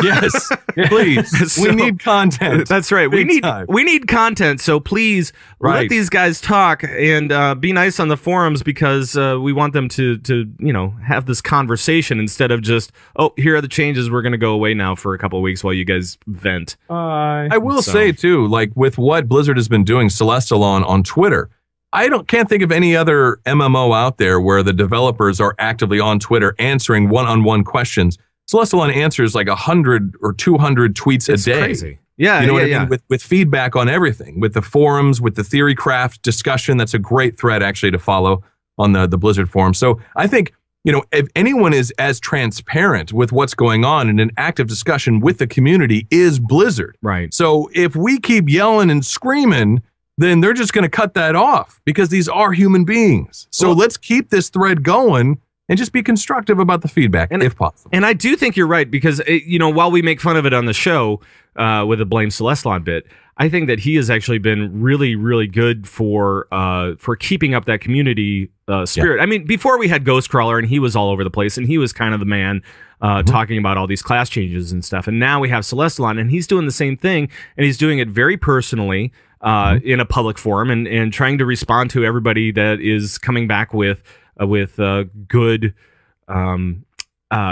Yes, please. We need content. That's right. We need content. So please let these guys talk and be nice on the forums because we want them to have this conversation instead of just here are the changes. We're going to go away now for a couple of weeks while you guys vent. I will say too, like with what Blizzard has been doing, Celestalon on Twitter. Can't think of any other MMO out there where the developers are actively on Twitter answering one-on-one questions. Celestalon answers like 100 or 200 tweets a day. Crazy. Yeah, you know what I mean? With feedback on everything, with the forums, with the Theorycraft discussion. That's a great thread actually to follow on the Blizzard forum. So I think if anyone is as transparent with what's going on in an active discussion with the community is Blizzard. Right. So if we keep yelling and screaming, then they're just going to cut that off because these are human beings. So let's keep this thread going and just be constructive about the feedback if possible. And I do think you're right because, while we make fun of it on the show with the Blame Celestlon bit, I think that he has actually been really, really good for keeping up that community spirit. I mean, before we had Ghostcrawler and he was all over the place and he was kind of the man talking about all these class changes and stuff. And now we have Celestlon and he's doing the same thing and he's doing it very personally in a public forum and trying to respond to everybody that is coming back with good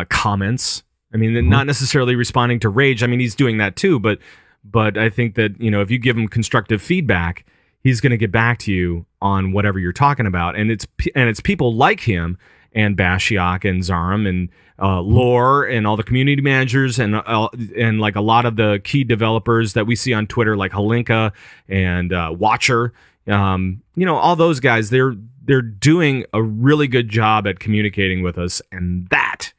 comments. I mean, not necessarily responding to rage. I mean, he's doing that too, but I think that, if you give him constructive feedback, he's going to get back to you on whatever you're talking about. And it's people like him and Bashiok and Zarum and Lore and all the community managers and like a lot of the key developers that we see on Twitter, like Halinka and Watcher. All those guys, they're doing a really good job at communicating with us, and that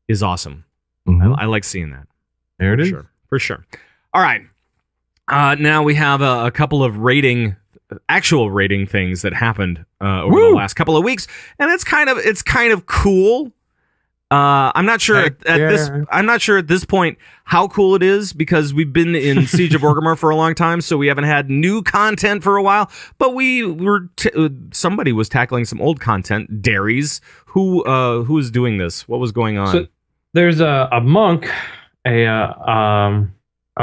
is awesome. I like seeing that. There it is. For sure. All right. Now we have a couple of actual rating things that happened over the last couple of weeks, and it's kind of cool. I'm not sure I'm not sure at this point how cool it is because we've been in Siege of Orgrimmar for a long time, so we haven't had new content for a while. But somebody was tackling some old content. Darius, who was doing this? What was going on? So there's a monk, a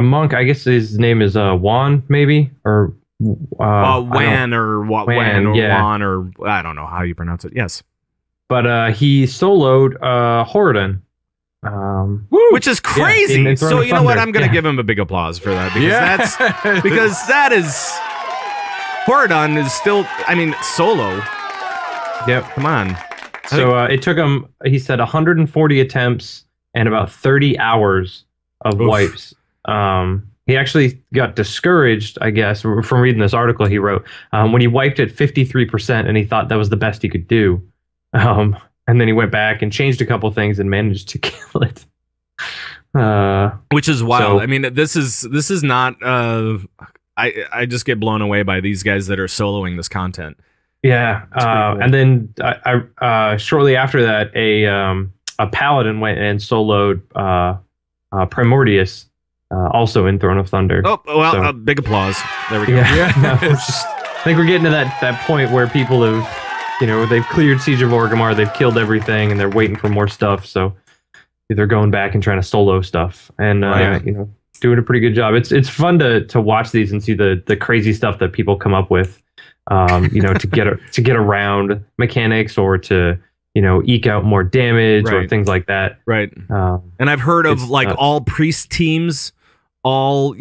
monk. I guess his name is Juan, maybe, or Wan or Wan or yeah. Juan or I don't know how you pronounce it. Yes. But he soloed Horadin. Which is crazy. Yeah, so you know what? I'm going to give him a big applause for that because that is Horadin is still. I mean, solo. Yep. Come on. So it took him. He said 140 attempts and about 30 hours of wipes. He actually got discouraged, I guess, from reading this article he wrote when he wiped at 53%, and he thought that was the best he could do. And then he went back and changed a couple things and managed to kill it. Which is wild. So, I mean, this is not. I just get blown away by these guys that are soloing this content. Yeah, cool. And then I shortly after that, a paladin went and soloed Primordius, also in Throne of Thunder. Oh well, so, big applause. There we go. I think we're getting to that point where people have. They've cleared Siege of Orgrimmar, they've killed everything, and they're waiting for more stuff. So they're going back and trying to solo stuff, and doing a pretty good job. It's fun to watch these and see the crazy stuff that people come up with, to get around mechanics or to eke out more damage or things like that. Right. And I've heard of all priest teams, all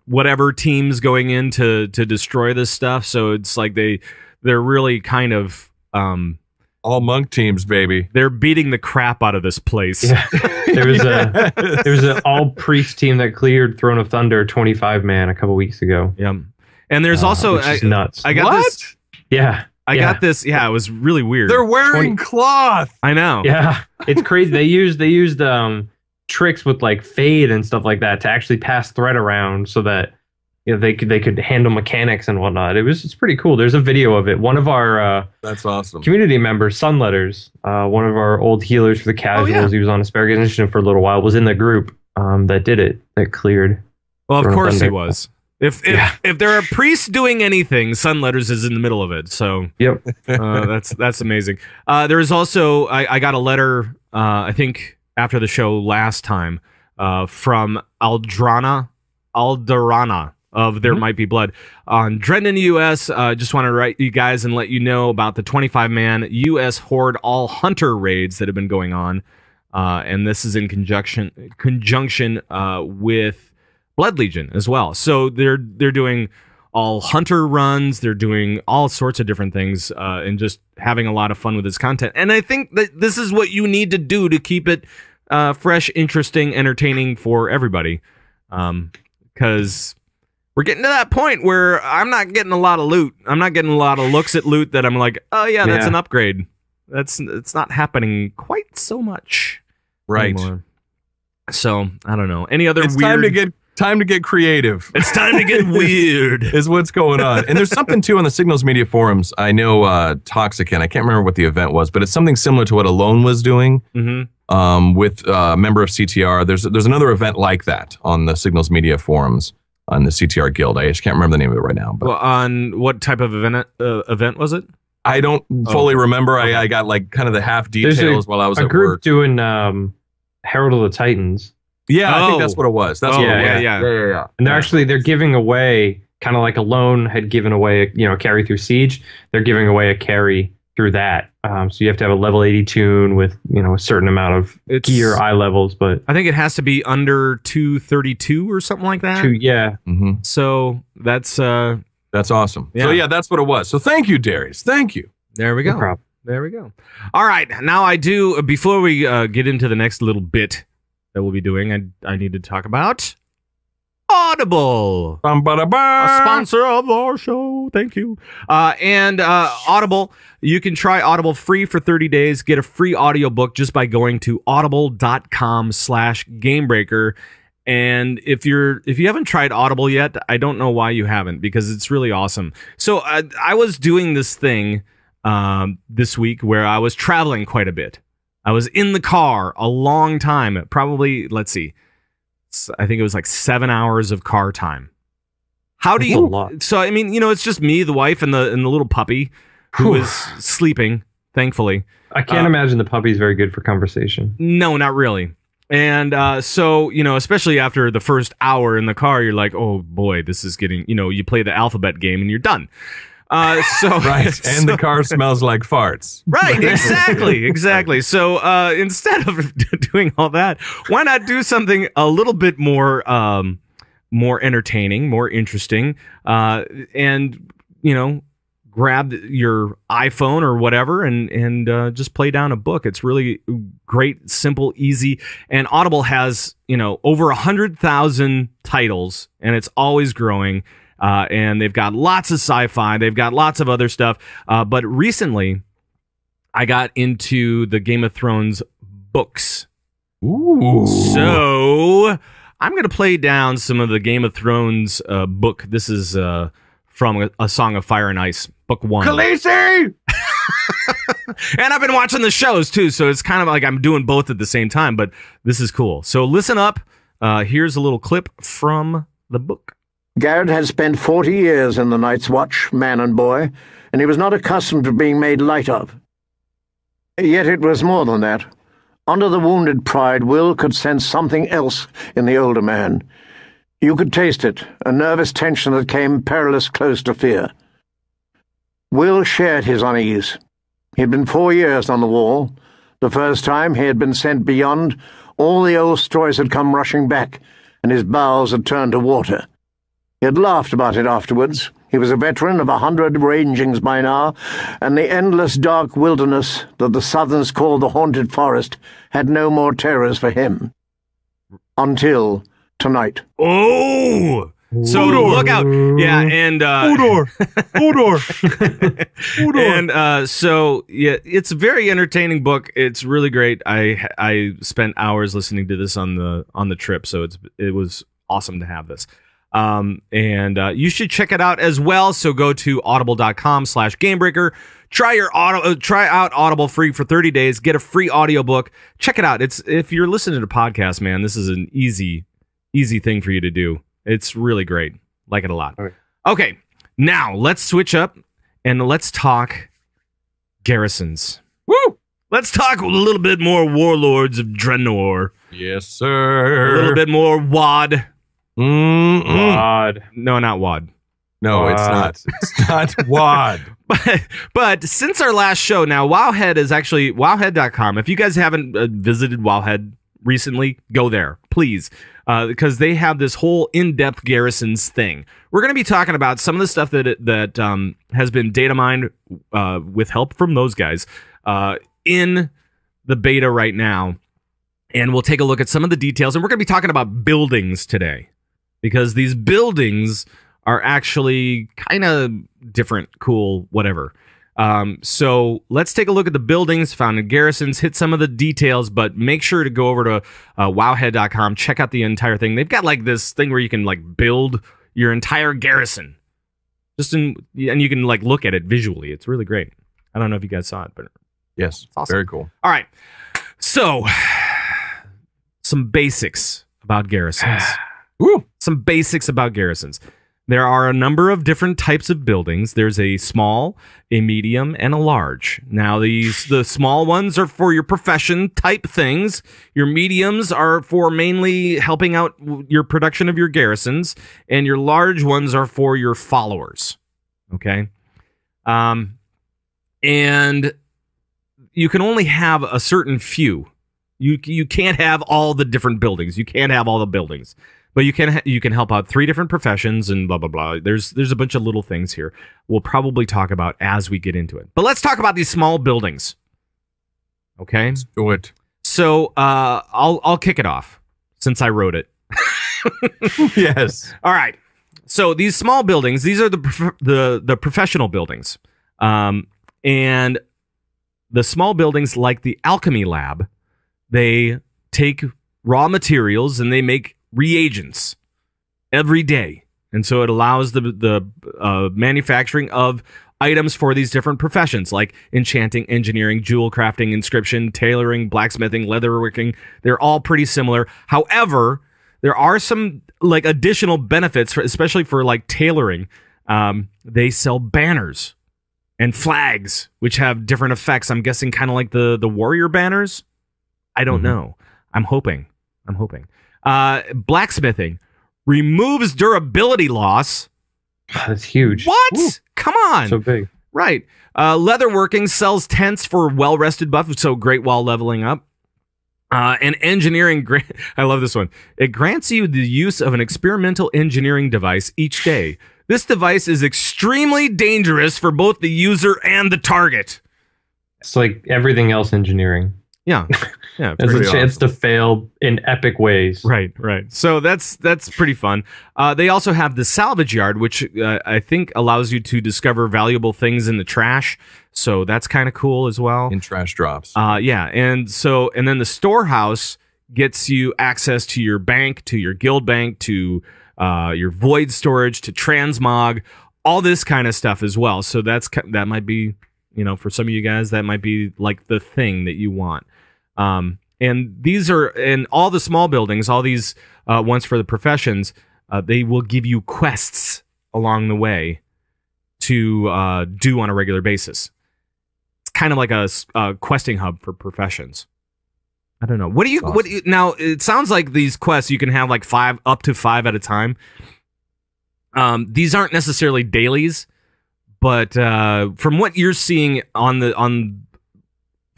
whatever teams going in to destroy this stuff. So it's like they're really kind of all monk teams, baby. They're beating the crap out of this place. Yeah. There was an all priest team that cleared Throne of Thunder 25 man a couple weeks ago. Yeah, and there's also nuts. I got this. Yeah, I got this. Yeah, it was really weird. They're wearing cloth. I know. Yeah, it's crazy. They used tricks with like fade and stuff like that to actually pass thread around so that. They could handle mechanics and whatnot. It's pretty cool. There's a video of it. One of our that's awesome community members, Sunletters, one of our old healers for the casuals. He was on Asparagus Initiative for a little while. Was in the group that did it. That cleared. Well, of course he was. If there are priests doing anything, Sunletters is in the middle of it. So yep, that's amazing. There is also I got a letter I think after the show last time from Aldarana. Of There Might Be Blood on Drendan US. Just want to write you guys and let you know about the 25-man U.S. Horde all hunter raids that have been going on, and this is in conjunction with Blood Legion as well. So they're doing all hunter runs. They're doing all sorts of different things and just having a lot of fun with this content. And I think that this is what you need to do to keep it fresh, interesting, entertaining for everybody, because we're getting to that point where I'm not getting a lot of loot. I'm not getting a lot of looks at loot that I'm like, oh yeah, that's an upgrade. it's not happening quite so much Right. anymore. So I don't know. Any other It's weird? time to get creative. It's time to get weird. Is what's going on. And there's something too on the Signals Media forums. I know Toxicant, I can't remember what the event was, but it's something similar to what Alone was doing with a member of CTR. There's another event like that on the Signals Media forums on the CTR Guild. I just can't remember the name of it right now. But Well, on what type of event was it? I don't fully remember. I got like kind of the half There's details while I was a at group work. doing Herald of the Titans. Yeah, I think Oh. that's what it was. That's Oh, what it was. yeah. And they're giving away, kind of like Alone had given away, a carry through Siege. They're giving away a carry through that. So you have to have a level 80 tune with, a certain amount of It's- gear, eye levels, but I think it has to be under 232 or something like that. Mhm. So that's That's awesome. Yeah. So yeah, that's what it was. So thank you, Darius. Thank you. there we no go. problem. There we go. All right. Now I do, before we get into the next little bit that we'll be doing, I need to talk about Audible, a sponsor of our show. Thank you. And Audible, you can try Audible free for 30 days. Get a free audiobook just by going to audible.com/gamebreaker. And if you haven't tried Audible yet, I don't know why you haven't, because it's really awesome. So I was doing this thing this week where I was traveling quite a bit. I was in the car a long time, probably, let's see, I think it was like 7 hours of car time. How do That's you? a lot. So I mean, it's just me, the wife, and the little puppy who Whew. was sleeping. Thankfully, I can't imagine the puppy's very good for conversation. no, not really. And so especially after the first hour in the car, you're like, oh boy, this is getting. You play the alphabet game and you're done. So Right. And the so- car smells like farts. Right, exactly. So instead of doing all that, why not do something a little bit more entertaining, more interesting, and grab your iPhone or whatever and just play down a book. It's really great, simple, easy, and Audible has over 100,000 titles, and it's always growing. And they've got lots of sci-fi. They've got lots of other stuff. But recently, I got into the Game of Thrones books. Ooh. So I'm going to play down some of the Game of Thrones book. This is from A Song of Fire and Ice, book 1. Khaleesi! And I've been watching the shows, too, so it's kind of like I'm doing both at the same time, but this is cool. So listen up. Here's a little clip from the book. Garrett had spent 40 years in the Night's Watch, man and boy, and he was not accustomed to being made light of. Yet it was more than that. Under the wounded pride, Will could sense something else in the older man. You could taste it, a nervous tension that came perilous close to fear. Will shared his unease. He had been 4 years on the wall. The first time he had been sent beyond, all the old stories had come rushing back, and his bowels had turned to water. He had laughed about it afterwards. He was a veteran of 100 rangings by now, and the endless dark wilderness that the Southerns call the Haunted Forest had no more terrors for him. Until tonight. Oh! So look out. Yeah, and... Hodor! And so yeah, it's a very entertaining book. It's really great. I spent hours listening to this on the trip, so it was awesome to have this. And you should check it out as well. So go to audible.com/gamebreaker. Try out Audible free for 30 days. Get a free audiobook. Check it out. If you're listening to podcasts, man, this is an easy thing for you to do. It's really great. Like it a lot. Okay, now let's switch up and let's talk garrisons. Woo! Let's talk a little bit more Warlords of Draenor. Yes, sir. A little bit more WoD. God. No, not WoD. No, it's not. It's not WoD. But since our last show, now Wowhead is actually wowhead.com. If you guys haven't visited Wowhead recently, go there, please, because they have this whole in-depth garrisons thing. We're going to be talking about some of the stuff that has been data mined with help from those guys in the beta right now, and we'll take a look at some of the details. And we're going to be talking about buildings today, because these buildings are actually kind of different, cool, whatever. So let's take a look at the buildings found in garrisons, hit some of the details, but make sure to go over to wowhead.com, check out the entire thing. They've got like this thing where you can like build your entire garrison. And you can like look at it visually. It's really great. I don't know if you guys saw it, but Yes, it's awesome. very cool. All right. So some basics about garrisons. Woo. Some basics about garrisons. There are a number of different types of buildings. There's a small, a medium, and a large. Now, the small ones are for your profession type things. Your mediums are for mainly helping out your production of your garrisons, and your large ones are for your followers. Okay, and you can only have a certain few. You can't have all the different buildings. You can't have all the buildings. But you can help out 3 different professions and blah, blah, blah. There's a bunch of little things here we'll probably talk about as we get into it. But let's talk about these small buildings. Okay? Let's do it. So I'll kick it off since I wrote it. Yes. All right. So these small buildings, these are the professional buildings. And the small buildings like the alchemy lab, they take raw materials and they make reagents every day, and so it allows the manufacturing of items for these different professions like enchanting, engineering, jewel crafting, inscription, tailoring, blacksmithing, leatherworking. They're all pretty similar. However, there are some like additional benefits especially for like tailoring. They sell banners and flags which have different effects. I'm guessing kind of like the warrior banners. I don't know. I'm hoping. Blacksmithing removes durability loss. That's huge. What? Woo. Come on. So big. Right. Leatherworking sells tents for well-rested buff, so great while leveling up. And engineering, I love this one. It grants you the use of an experimental engineering device each day. This device is extremely dangerous for both the user and the target. It's like everything else engineering. Yeah. Yeah. There's a pretty chance to fail in epic ways. Right. So that's pretty fun. They also have the salvage yard, which I think allows you to discover valuable things in the trash. So that's kind of cool as well. In trash drops. Yeah. And then the storehouse gets you access to your bank, to your guild bank, to your void storage, to transmog, all this kind of stuff as well. So that might be, for some of you guys, that might be like the thing that you want. And these are in all the small buildings, all these ones for the professions, they will give you quests along the way to do on a regular basis. It's kind of like a questing hub for professions. I don't know. What do you now? It sounds like these quests you can have like up to 5 at a time. These aren't necessarily dailies, but from what you're seeing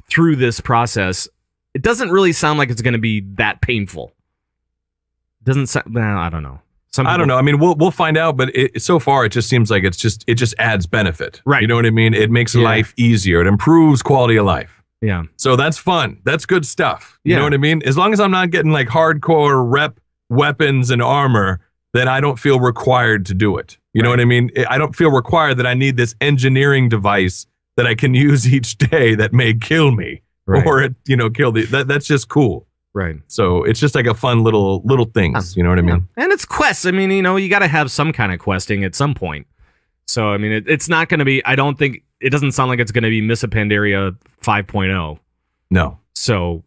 through this process, it doesn't really sound like it's going to be that painful. Doesn't sound. I don't know. I don't know. I mean, we'll find out. But so far, it just seems like it just adds benefit. Right. You know what I mean? It makes life easier. It improves quality of life. Yeah. So that's fun. That's good stuff. You Yeah. know what I mean? As long as I'm not getting like hardcore rep weapons and armor, then I don't feel required to do it. You know what I mean? I don't feel required that I need this engineering device that I can use each day that may kill me. Right. Or kill that's just cool. Right. So it's just like a fun little things. You know what I mean? And it's quests. I mean, you got to have some kind of questing at some point. So I mean, it's not going to be. I don't think it doesn't sound like it's going to be Miss Pandaria 5.0. No. So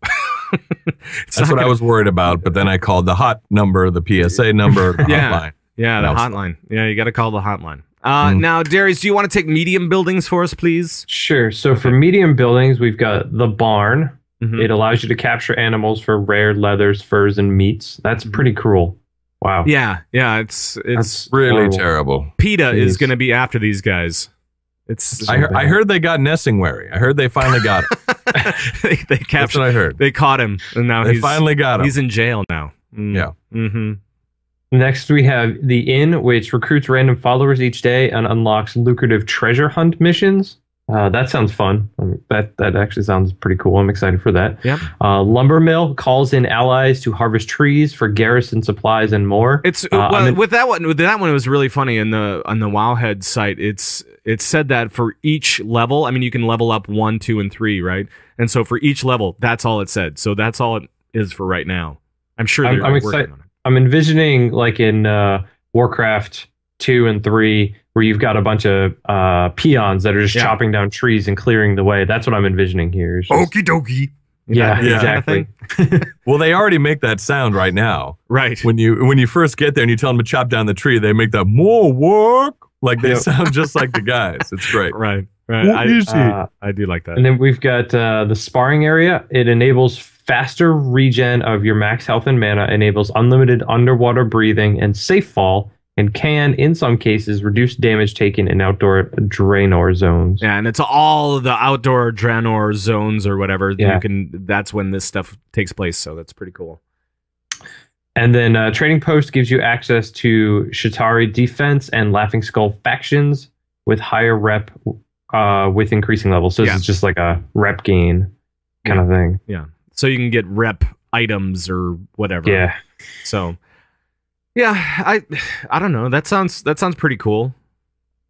that's what I was worried about. But then I called the hot number, the PSA number, the hotline. Yeah, the hotline. Yeah, you got to call the hotline. Now, Darius, do you want to take medium buildings for us, please? Sure. So for medium buildings, we've got the barn. Mm-hmm. It allows you to capture animals for rare leathers, furs, and meats. That's pretty cruel. Wow. Yeah. It's That's really horrible. terrible. PETA is going to be after these guys. It's I heard they got Nessingwary. I heard they finally got him. they captured. That's what I heard. They caught him, and now They finally got him. He's in jail now. Yeah. Mm-hmm. Next, we have the Inn, which recruits random followers each day and unlocks lucrative treasure hunt missions. That sounds fun. I mean, that actually sounds pretty cool. I'm excited for that. Yep. Lumber Mill calls in allies to harvest trees for garrison supplies and more. It's with that one. It was really funny on the Wowhead site. It said that for each level, I mean, you can level up 1, 2, and 3, right? And so for each level, that's all it said. So that's all it is for right now. I'm sure they're I'm working excited. on it. I'm envisioning like in Warcraft 2 and 3, where you've got a bunch of peons that are just chopping down trees and clearing the way. That's what I'm envisioning here. Okie dokie. Yeah, exactly. Well, they already make that sound right now. Right. When you first get there and you tell them to chop down the tree, they make that more work. Like they sound just like the guys. It's great. Right. I do like that. And then we've got the sparring area. It enables faster regen of your max health and mana, enables unlimited underwater breathing and safe fall, and can, in some cases, reduce damage taken in outdoor Draenor zones. Yeah, and it's all of the outdoor Draenor zones or whatever. Yeah. That's when this stuff takes place, so that's pretty cool. And then Trading Post gives you access to Shatari defense and Laughing Skull factions with higher rep with increasing levels. So this is just like a rep gain kind of thing. Yeah. So you can get rep items or whatever. Yeah. So yeah, I don't know. That sounds pretty cool.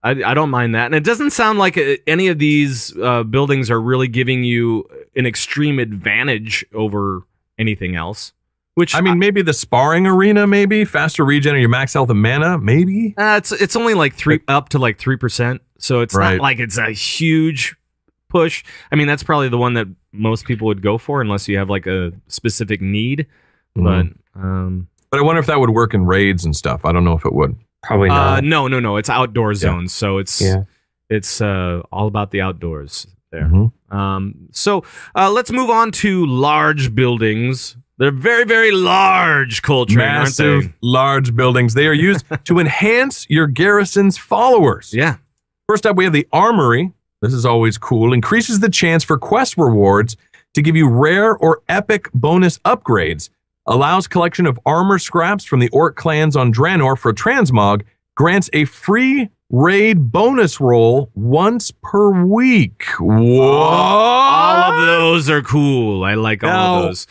I don't mind that. And it doesn't sound like any of these buildings are really giving you an extreme advantage over anything else. Which I mean, maybe the sparring arena, maybe faster regen of your max health and mana, maybe. It's only like up to like 3%, so it's not like it's a huge push. I mean, that's probably the one that most people would go for, unless you have like a specific need. But I wonder if that would work in raids and stuff. I don't know if it would. Probably not. No. It's outdoor zones, so it's all about the outdoors there. So let's move on to large buildings. They're very, very large, Coltrane, aren't they? Massive, large buildings. They are used to enhance your garrison's followers. Yeah. First up, we have the Armory. This is always cool. Increases the chance for quest rewards to give you rare or epic bonus upgrades. Allows collection of armor scraps from the Orc clans on Draenor for transmog. Grants a free raid bonus roll once per week. What? All of those are cool. I like all of those.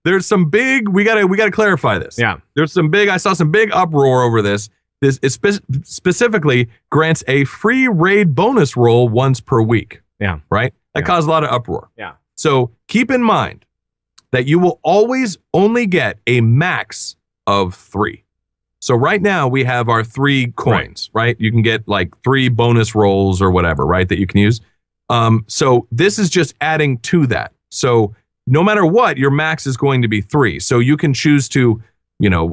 There's some big, we gotta clarify this. Yeah. I saw some big uproar over this. This is specifically grants a free raid bonus roll once per week. Yeah. Right? That caused a lot of uproar. Yeah. So keep in mind that you will always only get a max of 3. So right now we have our 3 coins, right? You can get like 3 bonus rolls or whatever, right? That you can use. So this is just adding to that. So no matter what, your max is going to be 3. So you can choose to,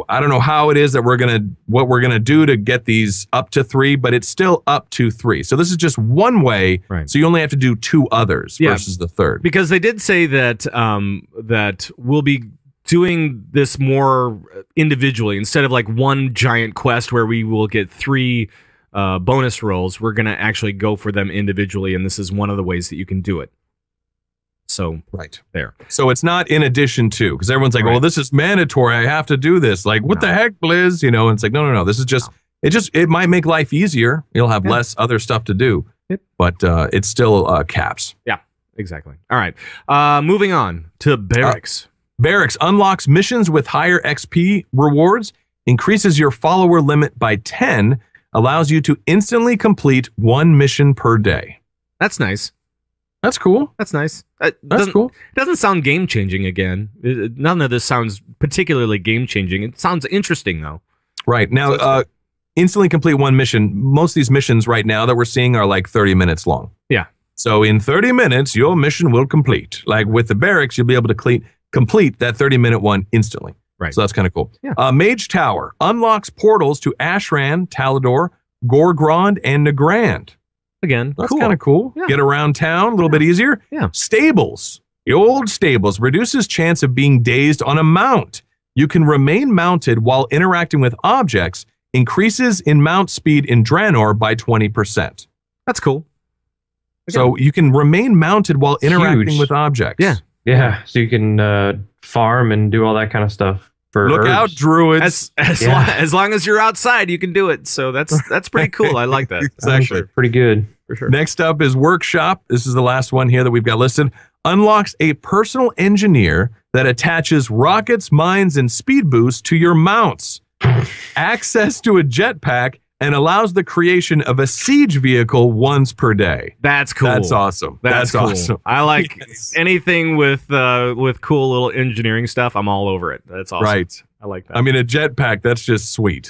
I don't know how it is that what we're gonna do to get these up to 3, but it's still up to 3. So this is just one way. Right. So you only have to do 2 others versus the third. Because they did say that that we'll be doing this more individually instead of like one giant quest where we will get 3 bonus rolls. We're gonna actually go for them individually, and this is one of the ways that you can do it. So there. So it's not in addition to, because everyone's like, well, this is mandatory. I have to do this. Like, what the heck, Blizz? And it's like, no. This is just, it might make life easier. You'll have less other stuff to do, but it's still caps. Yeah, exactly. All right. Moving on to Barracks. Barracks unlocks missions with higher XP rewards, increases your follower limit by 10, allows you to instantly complete 1 mission per day. That's nice. That's cool. That's nice. That's cool. It doesn't sound game-changing again. None of this sounds particularly game-changing. It sounds interesting, though. Right. Now, instantly complete 1 mission. Most of these missions right now that we're seeing are like 30 minutes long. Yeah. So in 30 minutes, your mission will complete. Like with the Barracks, you'll be able to complete that 30-minute one instantly. Right. So that's kind of cool. Yeah. Mage Tower unlocks portals to Ashran, Talador, Gorgrond, and Nagrand. Again, that's kind of cool. Yeah. Get around town a little bit easier. Yeah. Stables. The old stables reduces chance of being dazed on a mount. You can remain mounted while interacting with objects. Increases in mount speed in Draenor by 20%. That's cool. So you can remain mounted while interacting with objects. Yeah. Yeah. So you can farm and do all that kind of stuff. Look out, druids. As long as you're outside, you can do it. So that's pretty cool. I like that. Exactly. Pretty good. For sure. Next up is Workshop. This is the last one here that we've got listed. Unlocks a personal engineer that attaches rockets, mines, and speed boosts to your mounts. Access to a jetpack and allows the creation of a siege vehicle once per day. That's cool. That's awesome. That's cool. awesome. I like anything with cool little engineering stuff. I'm all over it. That's awesome. Right. I like that. I mean, a jetpack, that's just sweet.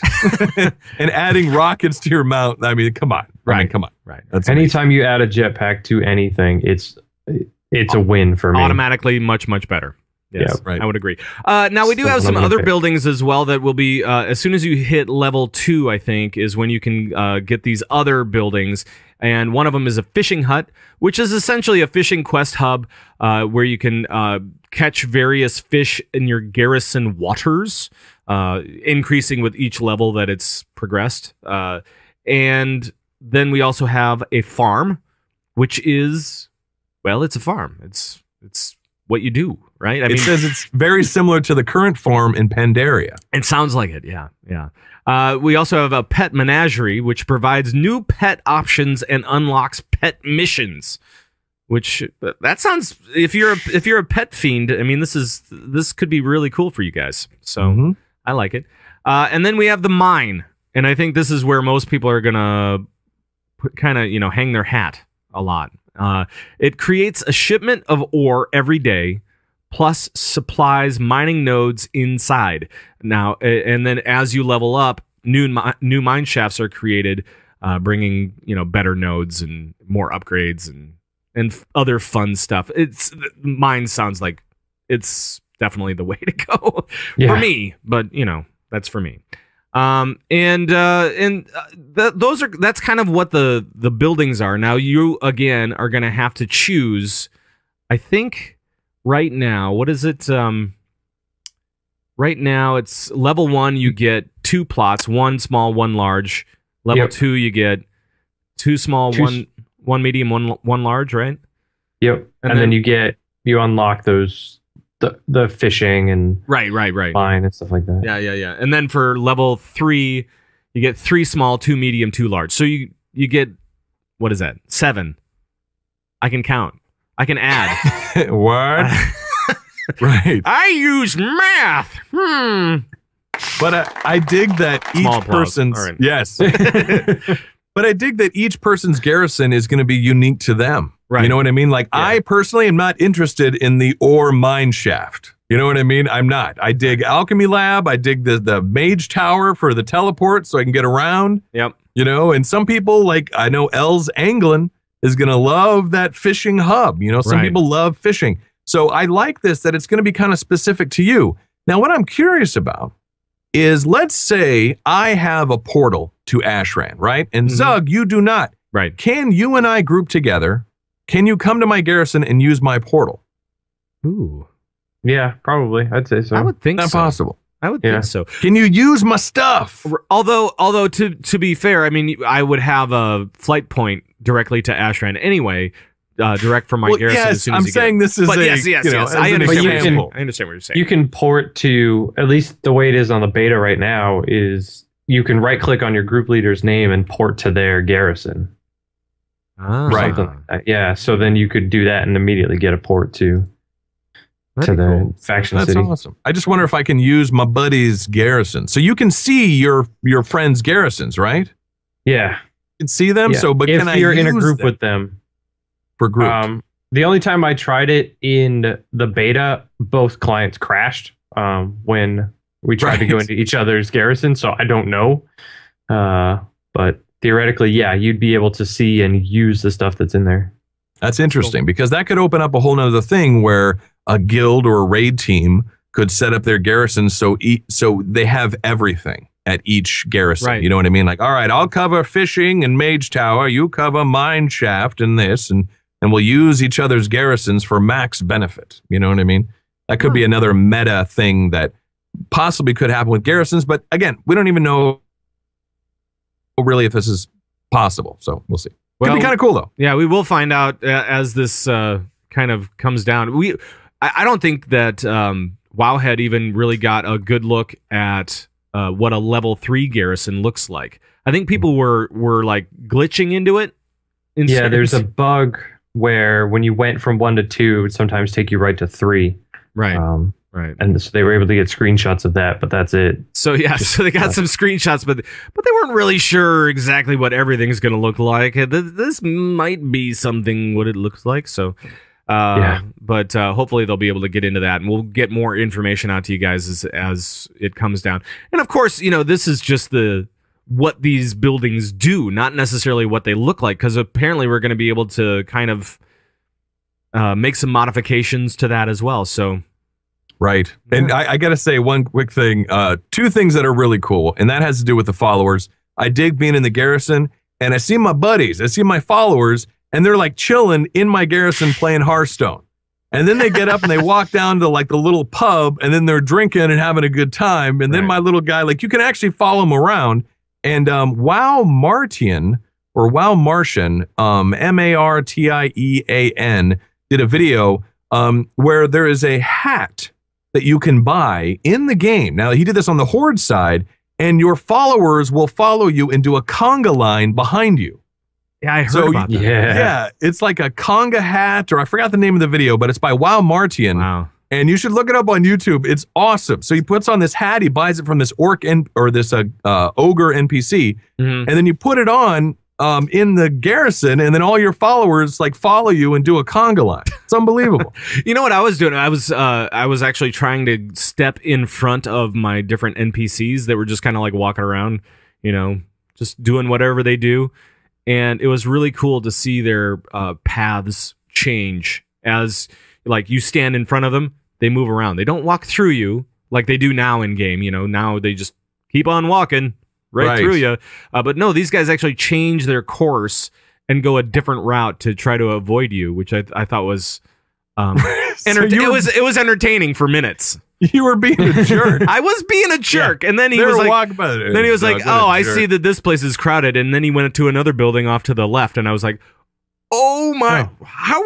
And adding rockets to your mount, I mean, come on. Right. I mean, come on. Right. That's Anytime you add a jetpack to anything, it's a win for me. Automatically much better. Yes, Yeah, right. I would agree. Now we do have some other buildings as well that will be as soon as you hit level 2, I think, is when you can get these other buildings. And one of them is a fishing hut, which is essentially a fishing quest hub where you can catch various fish in your garrison waters, increasing with each level that it's progressed. And then we also have a farm, which is, well, it's a farm. It's what you do, right? It says it's very similar to the current farm in Pandaria. It sounds like it, yeah. We also have a pet menagerie, which provides new pet options and unlocks pet missions. Which that sounds, if you're a pet fiend, I mean, this could be really cool for you guys. So I like it. And then we have the mine, and I think this is where most people are gonna kind of hang their hat a lot. It creates a shipment of ore every day, plus supplies mining nodes inside. Now, and then as you level up, new mine shafts are created, bringing better nodes and more upgrades and other fun stuff. Mine sounds like it's definitely the way to go for me, but that's for me. That's kind of what the buildings are. Now you again are going to have to choose. I think right now, what is it? Right now it's level 1. You get 2 plots, 1 small, 1 large. Level 2, you get 2 small, one medium, one large, right? Yep. And then you unlock those the fishing and right mine and stuff like that. Yeah. And then for level 3, you get 3 small, 2 medium, 2 large. So you get, what is that? 7. I can count. I can add. What? Right. I use math. But I dig that each person's yes. But I dig that each person's garrison is going to be unique to them. Right. You know what I mean? Like I personally am not interested in the ore mine shaft. You know what I mean? I'm not. I dig Alchemy Lab. I dig the Mage Tower for the teleport so I can get around. Yep. And some people, like I know Els Anglin is going to love that fishing hub. Some people love fishing. So I like this, that it's going to be kind of specific to you. Now, what I'm curious about is, let's say I have a portal to Ashran, right? And Zug, you do not. Right. Can you and I group together? Can you come to my garrison and use my portal? Ooh. Yeah, probably. I'd say so. I would think Not so. possible. I would think so. Can you use my stuff? Although to be fair, I mean, I would have a flight point directly to Ashran anyway, direct from my garrison. Yes, as soon as I'm you saying get this is yes. I understand what you're saying. You can port to, at least the way it is on the beta right now, is you can right click on your group leader's name and port to their garrison. Right. Yeah, so then you could do that and immediately get a port to the faction That's city. awesome. I just wonder if I can use my buddy's garrison. So you can see your friends' garrisons, right? Yeah. You can see them. Yeah. So, but if can you're I in a use group them with them for group? The only time I tried it in the beta, both clients crashed when we tried to go into each other's garrison. So I don't know, but theoretically, yeah, you'd be able to see and use the stuff that's in there. That's interesting because that could open up a whole nother thing where a guild or a raid team could set up their garrison so they have everything at each garrison. Right. You know what I mean? Like, all right, I'll cover fishing and Mage Tower. You cover mine shaft and this, and we'll use each other's garrisons for max benefit. You know what I mean? That could be another meta thing that possibly could happen with garrisons. But again, we don't even know really if this is possible. So we'll see. Could be kind of cool though. Yeah, we will find out as this kind of comes down. I don't think that Wowhead even really got a good look at what a level 3 garrison looks like. I think people were like glitching into it Yeah, there's a bug where when you went from 1 to 2, it would sometimes take you right to 3. Right. Right. And so they were able to get screenshots of that, but that's it. So yeah, so they got some screenshots, but they weren't really sure exactly what everything's going to look like. This might be something what it looks like. So, but hopefully they'll be able to get into that, and we'll get more information out to you guys as it comes down. And of course, this is just what these buildings do, not necessarily what they look like, because apparently we're going to be able to kind of make some modifications to that as well. So. Right. And I got to say one quick thing. 2 things that are really cool, and that has to do with the followers. I dig being in the garrison, and I see my buddies, I see my followers, and they're like chilling in my garrison playing Hearthstone. And then they get up and they walk down to like the little pub, and then they're drinking and having a good time. And then my little guy, like you can actually follow him around. And Wow Martian, or Wow Martian, Martiean, did a video where there is a hat that you can buy in the game. Now, he did this on the Horde side, and your followers will follow you into a conga line behind you. Yeah, I heard about that. Yeah, it's like a conga hat, or I forgot the name of the video, but it's by Wow Martian. Wow. And you should look it up on YouTube. It's awesome. So he puts on this hat, he buys it from this ogre NPC, and then you put it on in the garrison, and then all your followers like follow you and do a conga line. It's unbelievable. You know what I was doing? I was actually trying to step in front of my different NPCs that were just kind of like walking around, just doing whatever they do. And it was really cool to see their paths change as like you stand in front of them, they move around. They don't walk through you like they do now in game. Now they just keep on walking right through you. But no, these guys actually change their course and go a different route to try to avoid you, which I thought was it was entertaining for minutes. You were being a jerk. I was being a jerk. And then he was like, oh, I see that this place is crowded. And then he went to another building off to the left. And I was like, oh my, how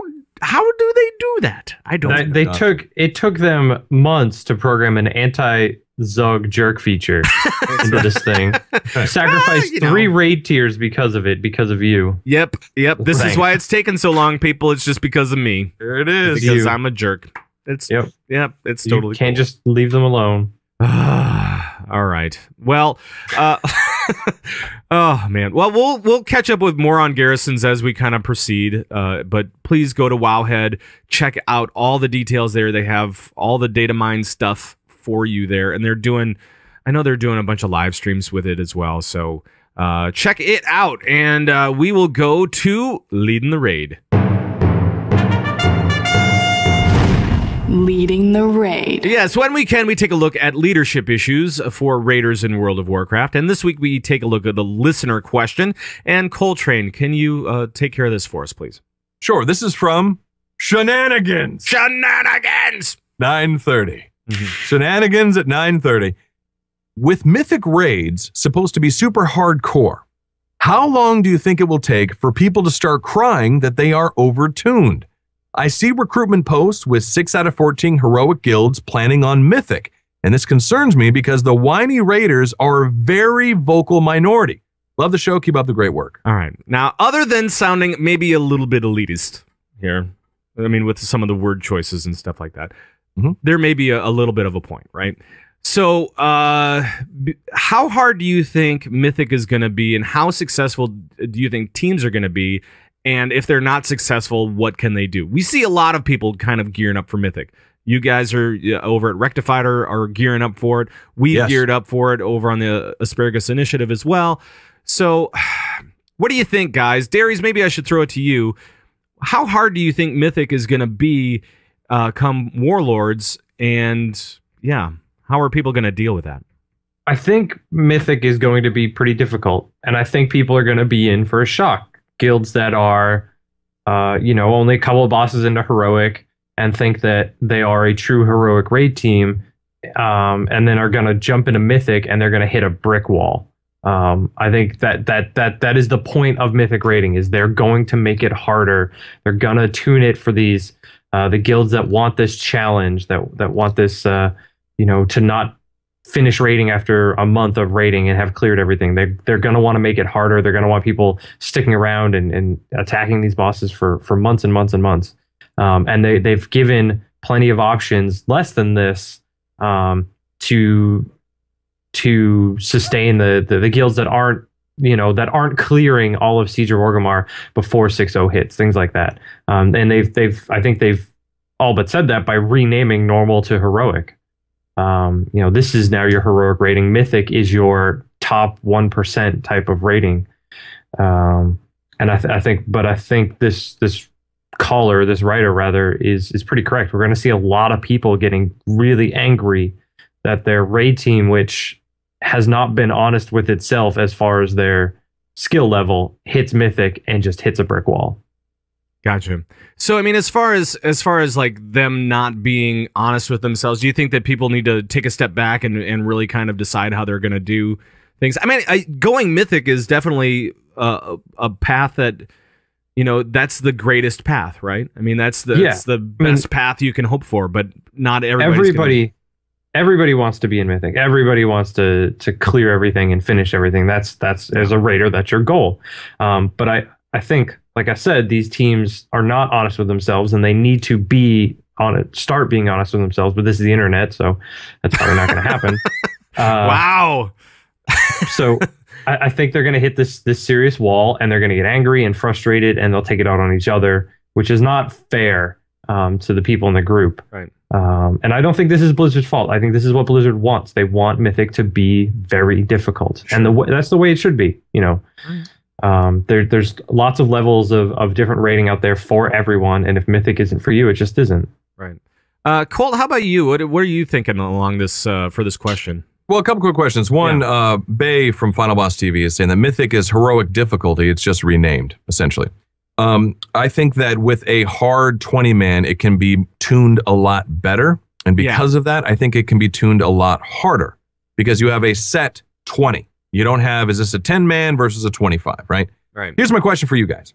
do they do that? I don't know. It took them months to program an anti-Zug jerk feature into this thing. Sacrificed 3 raid tiers because of it, because of you. Yep. This is why it's taken so long, people. It's just because of me. There it is. Because I'm a jerk. It's it's totally you can't just leave them alone. All right. Well, oh man. Well, we'll catch up with more on garrisons as we kind of proceed. But please go to Wowhead, check out all the details there. They have all the data mine stuff for you there, and I know they're doing a bunch of live streams with it as well. So check it out, and we will go to Leading the Raid. Leading the Raid. Yes, when we can, we take a look at leadership issues for raiders in World of Warcraft. And this week, we take a look at the listener question. And Coltrane, can you take care of this for us, please? Sure. This is from Shenanigans. 9:30. Shenanigans at 9:30. With mythic raids supposed to be super hardcore, how long do you think it will take for people to start crying that they are overtuned? I see recruitment posts with 6 out of 14 heroic guilds planning on Mythic, and this concerns me because the whiny raiders are a very vocal minority. Love the show. Keep up the great work. All right. Now, other than sounding maybe a little bit elitist here, I mean, with some of the word choices and stuff like that, there may be a little bit of a point, right? So, how hard do you think Mythic is going to be, and how successful do you think teams are going to be? And if they're not successful, what can they do? We see a lot of people kind of gearing up for Mythic. You guys are over at Rectified are gearing up for it. We've geared up for it over on the Asparagus Initiative as well. So what do you think, guys? Darius, maybe I should throw it to you. How hard do you think Mythic is going to be come Warlords? And how are people going to deal with that? I think Mythic is going to be pretty difficult. And I think people are going to be in for a shock. Guilds that are, only a couple of bosses into Heroic and think that they are a true Heroic raid team, and then are going to jump into Mythic and they're going to hit a brick wall. I think that is the point of Mythic raiding, is they're going to make it harder. They're going to tune it for these the guilds that want this challenge, that want this to not finish raiding after a month of raiding and have cleared everything. They're going to want to make it harder. They're going to want people sticking around and attacking these bosses for months and months and months. And they've given plenty of options less than this to sustain the guilds that aren't clearing all of Siege of Orgrimmar before 6.0 hits, things like that. And I think they've all but said that by renaming normal to heroic. This is now your heroic rating. Mythic is your top 1% type of rating. And I think this caller, this writer rather, is pretty correct. We're going to see a lot of people getting really angry that their raid team, which has not been honest with itself as far as their skill level, hits Mythic and just hits a brick wall. Gotcha. So, I mean, as far as like them not being honest with themselves, do you think that people need to take a step back and really kind of decide how they're going to do things? I mean, going Mythic is definitely a path that, that's the greatest path, right? I mean, that's the best path you can hope for, but not everybody wants to be in Mythic. Everybody wants to clear everything and finish everything. That's as a raider, that's your goal. But I think, like I said, these teams are not honest with themselves, and they need to start being honest with themselves. But this is the internet, so that's probably not going to happen. Wow. So I think they're going to hit this serious wall, and they're going to get angry and frustrated, and they'll take it out on each other, which is not fair to the people in the group. Right. And I don't think this is Blizzard's fault. I think this is what Blizzard wants. They want Mythic to be very difficult, and that's the way it should be. There's lots of levels of different rating out there for everyone, and if Mythic isn't for you, it just isn't. Right. Colt, how about you? What are you thinking along this for this question? Well, a couple quick questions. One, Bay from Final Boss TV is saying that Mythic is heroic difficulty. It's just renamed, essentially. I think that with a hard 20-man, it can be tuned a lot better. And because of that, I think it can be tuned a lot harder because you have a set 20. You don't have, is this a 10-man versus a 25, right? Right. Here's my question for you guys.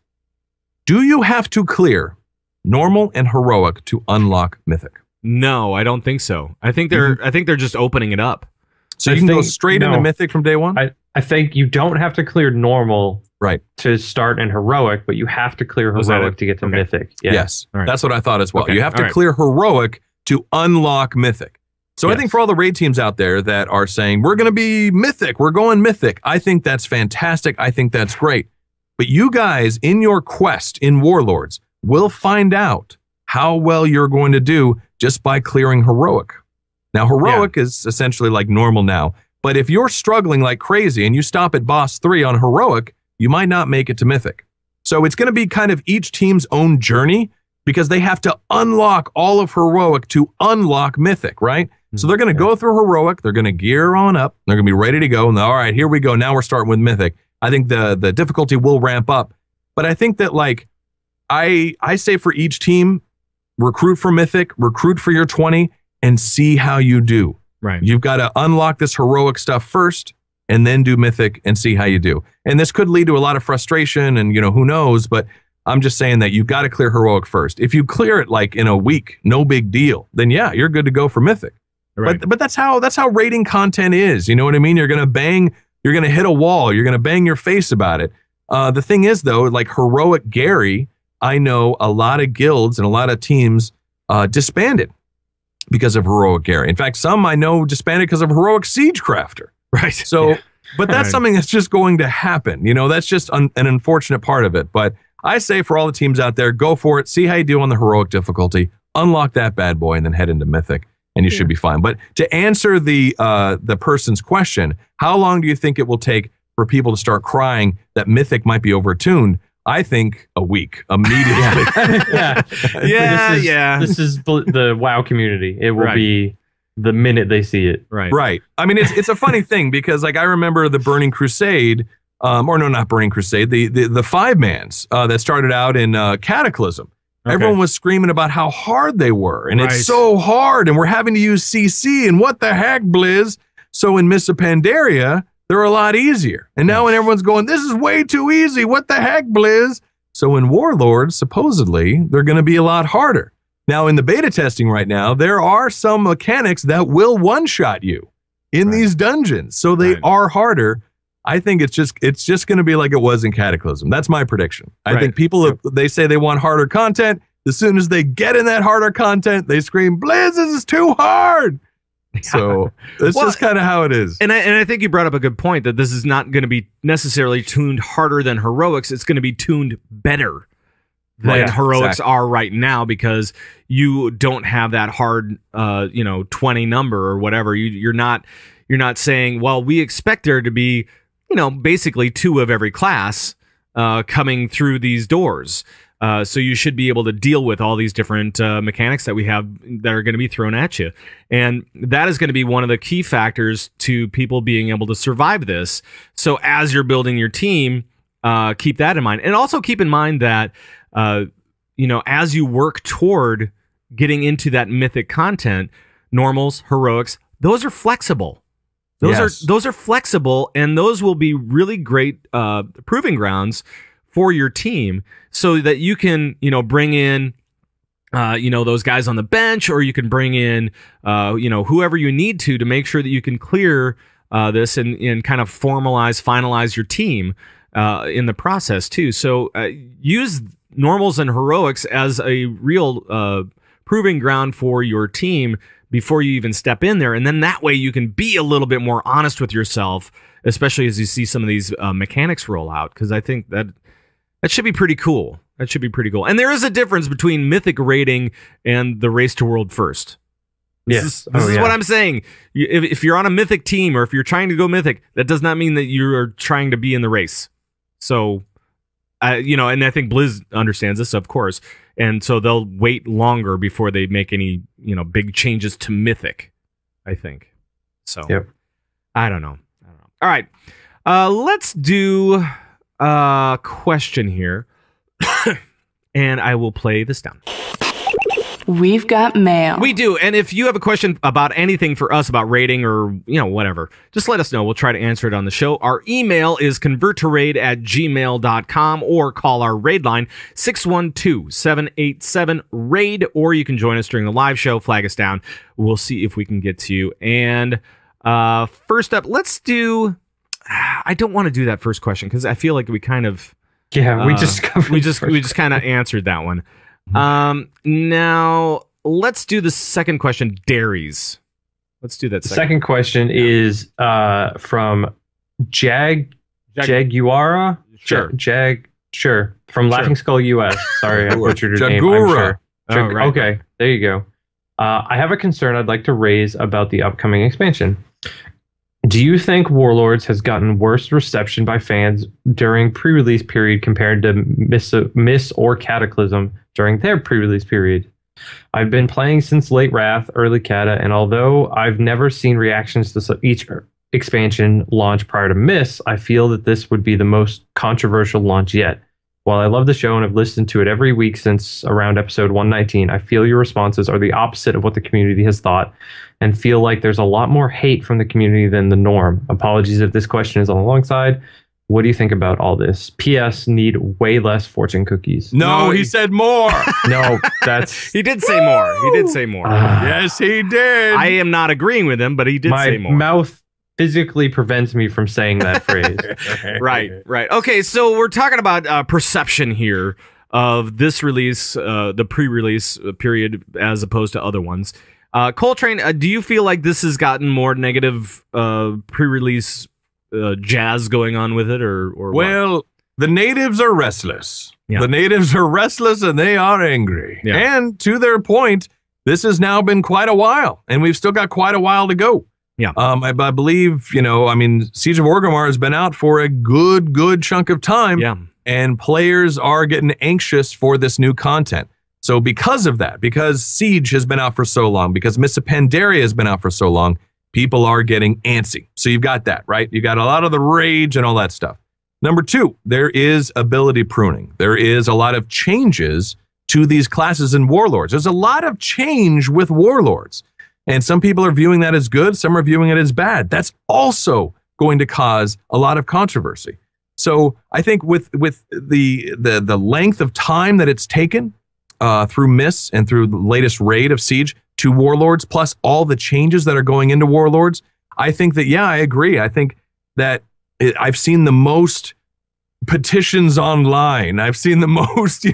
Do you have to clear normal and heroic to unlock Mythic? No, I don't think so. I think they're just opening it up. So you can go straight into Mythic from day one? I think you don't have to clear normal to start in heroic, but you have to clear heroic to get to Mythic. Yeah. Yes, that's what I thought as well. You have to clear heroic to unlock Mythic. So I think for all the raid teams out there that are saying, we're going to be Mythic, we're going Mythic, I think that's fantastic. I think that's great. But you guys, in your quest in Warlords, will find out how well you're going to do just by clearing heroic. Now, heroic is essentially like normal now. But if you're struggling like crazy and you stop at boss 3 on heroic, you might not make it to Mythic. So it's going to be kind of each team's own journey because they have to unlock all of heroic to unlock Mythic, right? So they're going to go through heroic, they're going to gear on up, they're going to be ready to go, and all right, here we go, now we're starting with Mythic. I think the difficulty will ramp up. But I think that, like, I say for each team, recruit for Mythic, recruit for your 20, and see how you do. Right. You've got to unlock this heroic stuff first, and then do Mythic and see how you do. And this could lead to a lot of frustration, and, who knows, but I'm just saying that you've got to clear heroic first. If you clear it, like, in a week, no big deal, then yeah, you're good to go for Mythic. Right. But that's how raiding content is. You know what I mean? You're going to hit a wall. You're going to bang your face about it. The thing is, though, like Heroic Gary, I know a lot of guilds and a lot of teams disbanded because of Heroic Gary. In fact, some I know disbanded because of Heroic Siegecrafter. Right. So, but that's something that's just going to happen. That's just an unfortunate part of it. But I say for all the teams out there, go for it. See how you do on the heroic difficulty. Unlock that bad boy and then head into Mythic. And you should be fine. But to answer the person's question, how long do you think it will take for people to start crying that Mythic might be overtuned? I think a week immediately. This is the WoW community. It will be the minute they see it. Right. I mean, it's a funny thing because, like, I remember the Burning Crusade, or no, not Burning Crusade, the 5-mans that started out in Cataclysm. Okay. Everyone was screaming about how hard they were, and it's so hard, and we're having to use CC, and what the heck, Blizz? So in Mists of Pandaria, they're a lot easier. And now when everyone's going, this is way too easy, what the heck, Blizz? So in Warlords, supposedly, they're going to be a lot harder. Now in the beta testing right now, there are some mechanics that will one-shot you. in these dungeons. So they are harder. I think it's just going to be like it was in Cataclysm. That's my prediction. I think people, they say they want harder content. As soon as they get in that harder content, they scream, Blizz, this is too hard. So that's just kind of how it is. And I think you brought up a good point that this is not going to be necessarily tuned harder than heroics. It's going to be tuned better than heroics are right now, because you don't have that hard 20 number or whatever. You're not saying, well, we expect there to be basically 2 of every class coming through these doors. So you should be able to deal with all these different mechanics that we have that are going to be thrown at you. And that is going to be one of the key factors to people being able to survive this. So as you're building your team, keep that in mind. And also keep in mind that, as you work toward getting into that mythic content, normals, heroics, those are flexible. Those are flexible, and those will be really great proving grounds for your team, so that you can, bring in, those guys on the bench, or you can bring in, whoever you need to make sure that you can clear this and kind of finalize your team in the process too. So use normals and heroics as a real proving ground for your team before you even step in there. And then that way you can be a little bit more honest with yourself, especially as you see some of these mechanics roll out, because I think that should be pretty cool. That should be pretty cool. And there is a difference between mythic raiding and the race to world first. This is what I'm saying. If you're on a mythic team, or if you're trying to go mythic, that does not mean that you're trying to be in the race. So, and I think Blizz understands this, of course. And so they'll wait longer before they make any, big changes to mythic, I think. So, I don't know. All right. Let's do a question here, and I will play this down. We've got mail. We do. And if you have a question about anything for us about raiding or, whatever, just let us know. We'll try to answer it on the show. Our email is converttораid@gmail.com, or call our raid line 612-787-RAID, or you can join us during the live show. Flag us down. We'll see if we can get to you. And first up, let's do... I don't want to do that first question because I feel like we kind of... we just kind of answered that one. Now let's do the second question. Dairies. Let's do that. The second question is from Jaguara. Sure. From Laughing Skull US. Sorry, I butchered your name. I'm sure. Okay, there you go. I have a concern I'd like to raise about the upcoming expansion. Do you think Warlords has gotten worse reception by fans during pre-release period compared to Miss or Cataclysm during their pre-release period? I've been playing since late Wrath, early Cata, and although I've never seen reactions to each expansion launch prior to Miss, I feel that this would be the most controversial launch yet. While I love the show and have listened to it every week since around episode 119, I feel your responses are the opposite of what the community has thought, and feel like there's a lot more hate from the community than the norm. Apologies if this question is on the long side. What do you think about all this? P.S. Need way less fortune cookies. No, he said more. No, that's... He did say more. He did say more. Yes, he did. I am not agreeing with him, but he did say more. My mouth physically prevents me from saying that phrase. Right. Okay, so we're talking about perception here of this release, the pre-release period, as opposed to other ones. Coltrane, do you feel like this has gotten more negative pre-release jazz going on with it, or well, what? The natives are restless. Yeah. The natives are restless and they are angry. Yeah. And to their point, this has now been quite a while, and we've still got quite a while to go. Yeah. I believe, Siege of Orgrimmar has been out for a good chunk of time. Yeah. And players are getting anxious for this new content. So because of that, because Siege has been out for so long, because Mists of Pandaria has been out for so long, people are getting antsy. So you've got that, right? You got a lot of the rage and all that stuff. Number two, there is ability pruning. There is a lot of changes to these classes in Warlords. There's a lot of change with Warlords. And some people are viewing that as good. Some are viewing it as bad. That's also going to cause a lot of controversy. So I think with the length of time that it's taken through Mists and through the latest raid of Siege to Warlords, plus all the changes that are going into Warlords, I think that, yeah, I agree. I think that I've seen the most petitions online. I've seen the most,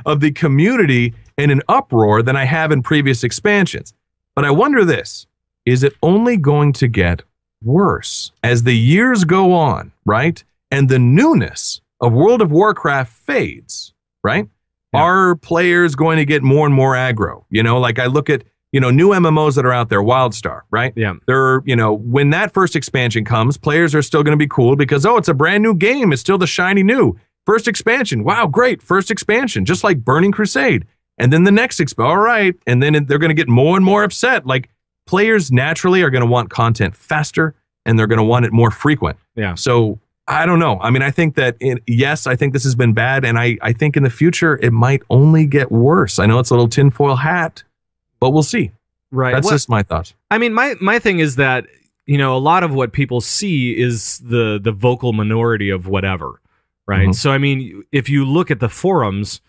of the community in an uproar than I have in previous expansions. But I wonder this, is it only going to get worse as the years go on, right? And the newness of World of Warcraft fades, right? Yeah. Are players going to get more and more aggro? Like I look at, new MMOs that are out there, WildStar, right? Yeah. They're, when that first expansion comes, players are still going to be cool because, it's a brand new game. It's still the shiny new. First expansion. Wow, great. First expansion. Just like Burning Crusade. And then the next all right. And then they're going to get more and more upset. Like players naturally are going to want content faster and they're going to want it more frequent. Yeah. So I don't know. I mean, I think that, yes, I think this has been bad. And I think in the future, it might only get worse. I know it's a little tinfoil hat, but we'll see. Right. That's just my thoughts. I mean, my thing is that, a lot of what people see is the vocal minority of whatever. Right. Mm-hmm. So, I mean, if you look at the forums,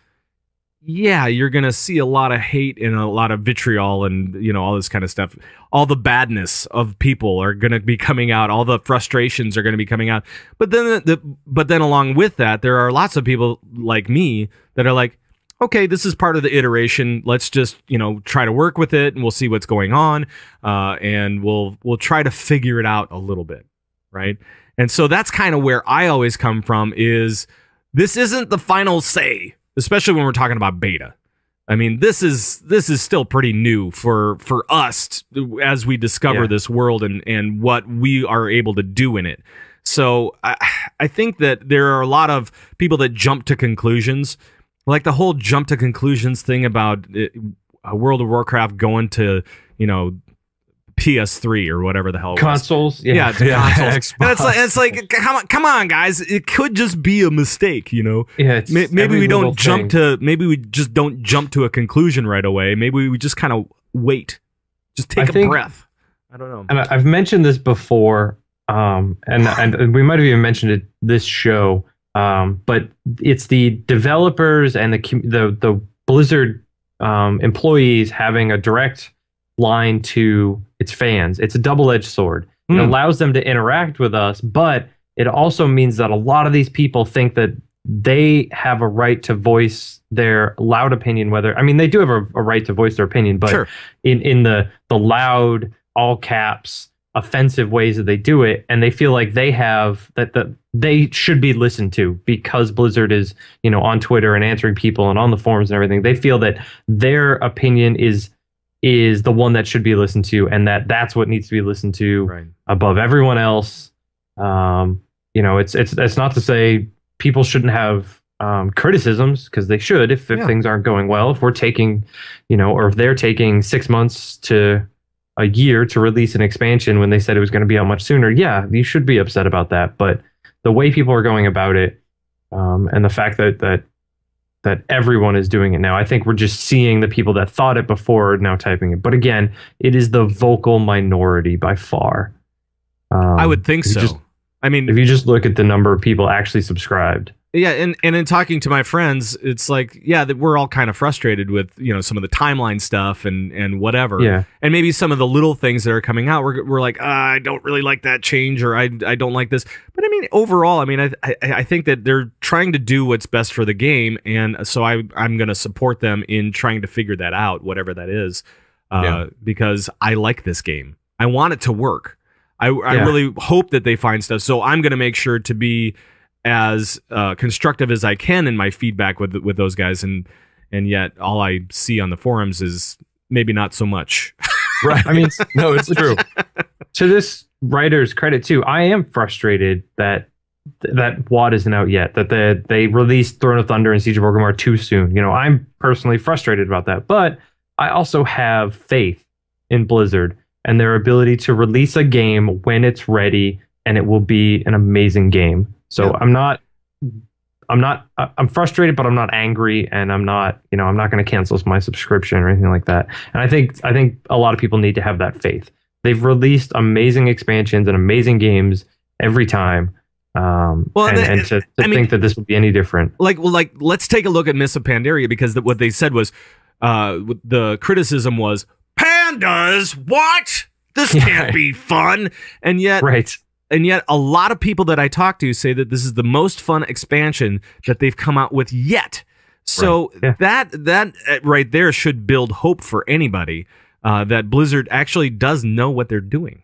yeah, you're going to see a lot of hate and a lot of vitriol and, all this kind of stuff. All the badness of people are going to be coming out. All the frustrations are going to be coming out. But then along with that, there are lots of people like me that are like, okay, this is part of the iteration. Let's just, try to work with it and we'll see what's going on. And we'll try to figure it out a little bit. Right. And so that's kind of where I always come from is this isn't the final say. Especially when we're talking about beta. I mean, this is still pretty new for us as we discover this world and what we are able to do in it. So I think that there are a lot of people that jump to conclusions, like the whole jump to conclusions thing about World of Warcraft going to, PS3 or whatever the hell it consoles. was. Yeah, consoles. And it's like come on, guys. It could just be a mistake, Yeah, maybe we don't jump to. Maybe we just don't jump to a conclusion right away. Maybe we just kind of wait. Just take a breath. I don't know. And I've mentioned this before, and we might have even mentioned it this show. But it's the developers and the Blizzard employees having a direct line to its fans. It's a double-edged sword. It allows them to interact with us, but it also means that a lot of these people think that they have a right to voice their loud opinion. They do have a right to voice their opinion, but sure. in the loud, all caps, offensive ways that they do it, and they feel like they have that they should be listened to because Blizzard is on Twitter and answering people and on the forums and everything. They feel that their opinion is the one that should be listened to, and that's what needs to be listened to above everyone else. It's not to say people shouldn't have criticisms, because they should if things aren't going well. If we're taking, or if they're taking 6 months to a year to release an expansion when they said it was going to be out much sooner, yeah, you should be upset about that. But the way people are going about it, and the fact that everyone is doing it now. I think we're just seeing the people that thought it before now typing it. But again, it is the vocal minority by far. I would think so. If you just look at the number of people actually subscribed. Yeah, and in talking to my friends, it's like, that we're all kind of frustrated with, some of the timeline stuff and whatever. Yeah. And maybe some of the little things that are coming out, we're like, I don't really like that change, or I don't like this. But overall, I think that they're trying to do what's best for the game, and so I'm going to support them in trying to figure that out, whatever that is, because I like this game. I want it to work. I really hope that they find stuff. So I'm going to make sure to be as constructive as I can in my feedback with those guys, and yet all I see on the forums is maybe not so much. Right. No, it's true. To this writer's credit too, I am frustrated that WoD isn't out yet, that they released Throne of Thunder and Siege of Orgrimmar too soon. I'm personally frustrated about that, but I also have faith in Blizzard and their ability to release a game when it's ready, and it will be an amazing game. So I'm frustrated, but I'm not angry, and I'm not going to cancel my subscription or anything like that. And I think a lot of people need to have that faith. They've released amazing expansions and amazing games every time. To think that this would be any different. Let's take a look at Mists of Pandaria, because what they said was, the criticism was, Pandas, what? This can't be fun. And yet, And yet, a lot of people that I talk to say that this is the most fun expansion that they've come out with yet. So that right there should build hope for anybody that Blizzard actually does know what they're doing.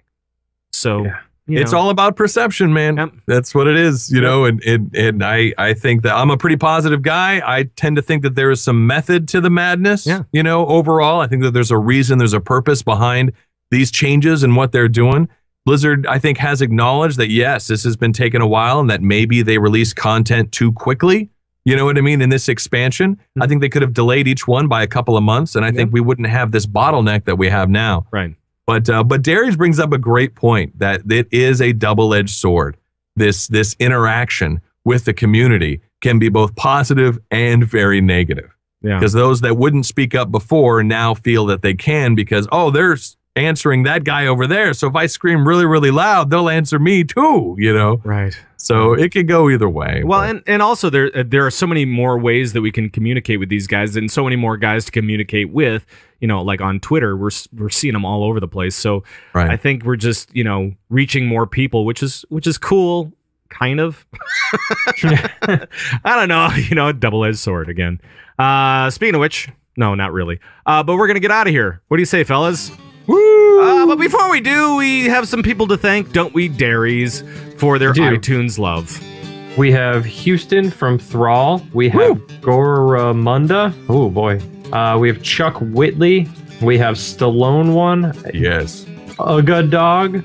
So it's all about perception, man. Yep. That's what it is, you know. And I think that I'm a pretty positive guy. I tend to think that there is some method to the madness. Yeah. You know, overall, I think that there's a reason, there's a purpose behind these changes and what they're doing. Blizzard, I think, has acknowledged that, yes, this has been taking a while and that maybe they released content too quickly. You know what I mean? In this expansion, I think they could have delayed each one by a couple of months, and I think we wouldn't have this bottleneck that we have now. Right. But Darius brings up a great point that it is a double-edged sword. This interaction with the community can be both positive and very negative. Yeah. Because those that wouldn't speak up before now feel that they can because, oh, there's answering that guy over there. So if I scream really, really loud, they'll answer me too, you know? Right. So it could go either way. Well, and also there are so many more ways that we can communicate with these guys and so many more guys to communicate with, you know, like on Twitter, we're seeing them all over the place. So I think we're just, you know, reaching more people, which is cool. Kind of. I don't know, you know, double-edged sword again. Speaking of which, no, not really. But we're going to get out of here. What do you say, fellas? Woo! But before we do, we have some people to thank, don't we, Dairies, for their iTunes love. We have Houston from Thrall. We have Goramunda. Oh, boy. We have Chuck Whitley. We have Stallone one. Yes. Ugga Dog.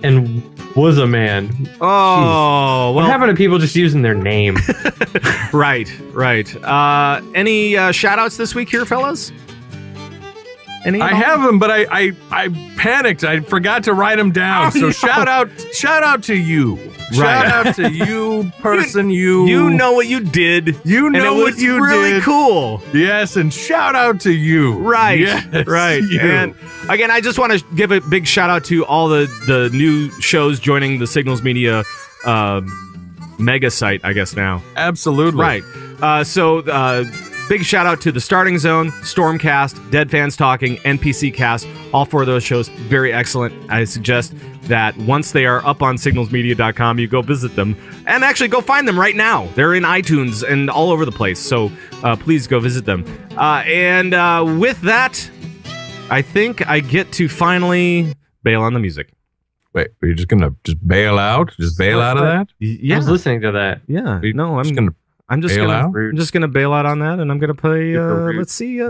And Was a Man. Oh, well, what happened to people just using their name? Right. Any shout-outs this week here, fellas? I have them, but I panicked. I forgot to write them down. Oh, so no. shout out to you. Right. Shout out to you, person. You know what you did. You know what you did. It was really cool. Yes, and shout out to you. Right. Yes, Right. you. And again, I just want to give a big shout out to all the new shows joining the Signals Media mega site, I guess now. Absolutely. Right. So big shout out to The Starting Zone, Stormcast, Dead Fans Talking, NPC Cast. All four of those shows, very excellent. I suggest that once they are up on signalsmedia.com, you go visit them and actually go find them right now. They're in iTunes and all over the place. So please go visit them. And with that, I think I get to finally bail on the music. Wait, are you just gonna bail out? Just bail out of that? Yeah. I was listening to that. Yeah. No, I'm just bail gonna out? I'm just gonna bail out on that, and I'm gonna play. Let's see,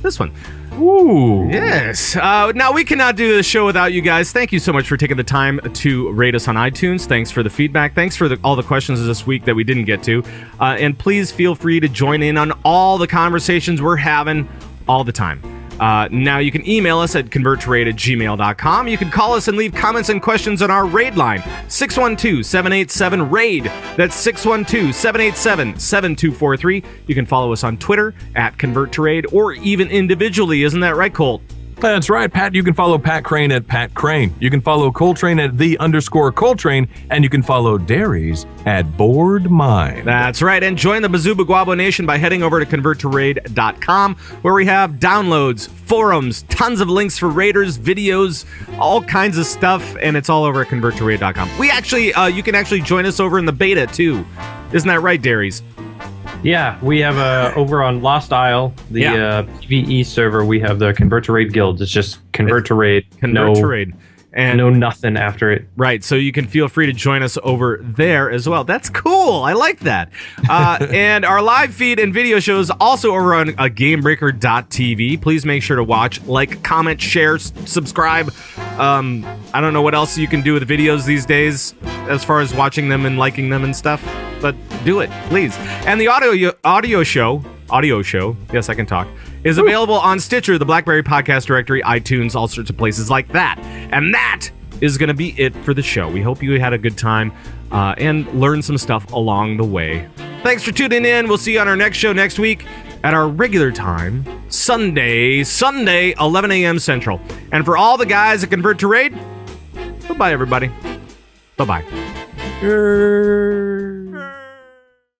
this one. Ooh. Yes. Now we cannot do the show without you guys. Thank you so much for taking the time to rate us on iTunes. Thanks for the feedback. Thanks for all the questions this week that we didn't get to. And please feel free to join in on all the conversations we're having all the time. Now you can email us at convertraid@gmail.com. You can call us and leave comments and questions on our raid line, 612-787-RAID. That's 612-787-7243. You can follow us on Twitter at ConvertToRaid or even individually. Isn't that right, Colt? That's right, Pat. You can follow Pat Crane at Pat Crane. You can follow Coltrane at _Coltrane, and you can follow Dairies at BoredMind. That's right. And join the Bazooba Guabo Nation by heading over to converttoraid.com, where we have downloads, forums, tons of links for raiders, videos, all kinds of stuff, and it's all over at converttoraid.com. We actually, you can actually join us over in the beta too. Isn't that right, Dairies? Yeah, we have over on Lost Isle, the PvE server, we have the Convert to Raid Guild. It's just Convert to Raid. Convert to Raid. And no nothing after it. Right, so you can feel free to join us over there as well. That's cool. I like that. And our live feed and video shows also over on GameBreaker.tv. Please make sure to watch, like, comment, share, subscribe. I don't know what else you can do with videos these days as far as watching them and liking them and stuff, but do it, please. And the audio show, yes, I can talk, is available on Stitcher, the BlackBerry Podcast Directory, iTunes, all sorts of places like that. And that is going to be it for the show. We hope you had a good time and learned some stuff along the way. Thanks for tuning in. We'll see you on our next show next week at our regular time, Sunday, 11 a.m. Central. And for all the guys that Convert to Raid, goodbye, everybody. Bye-bye.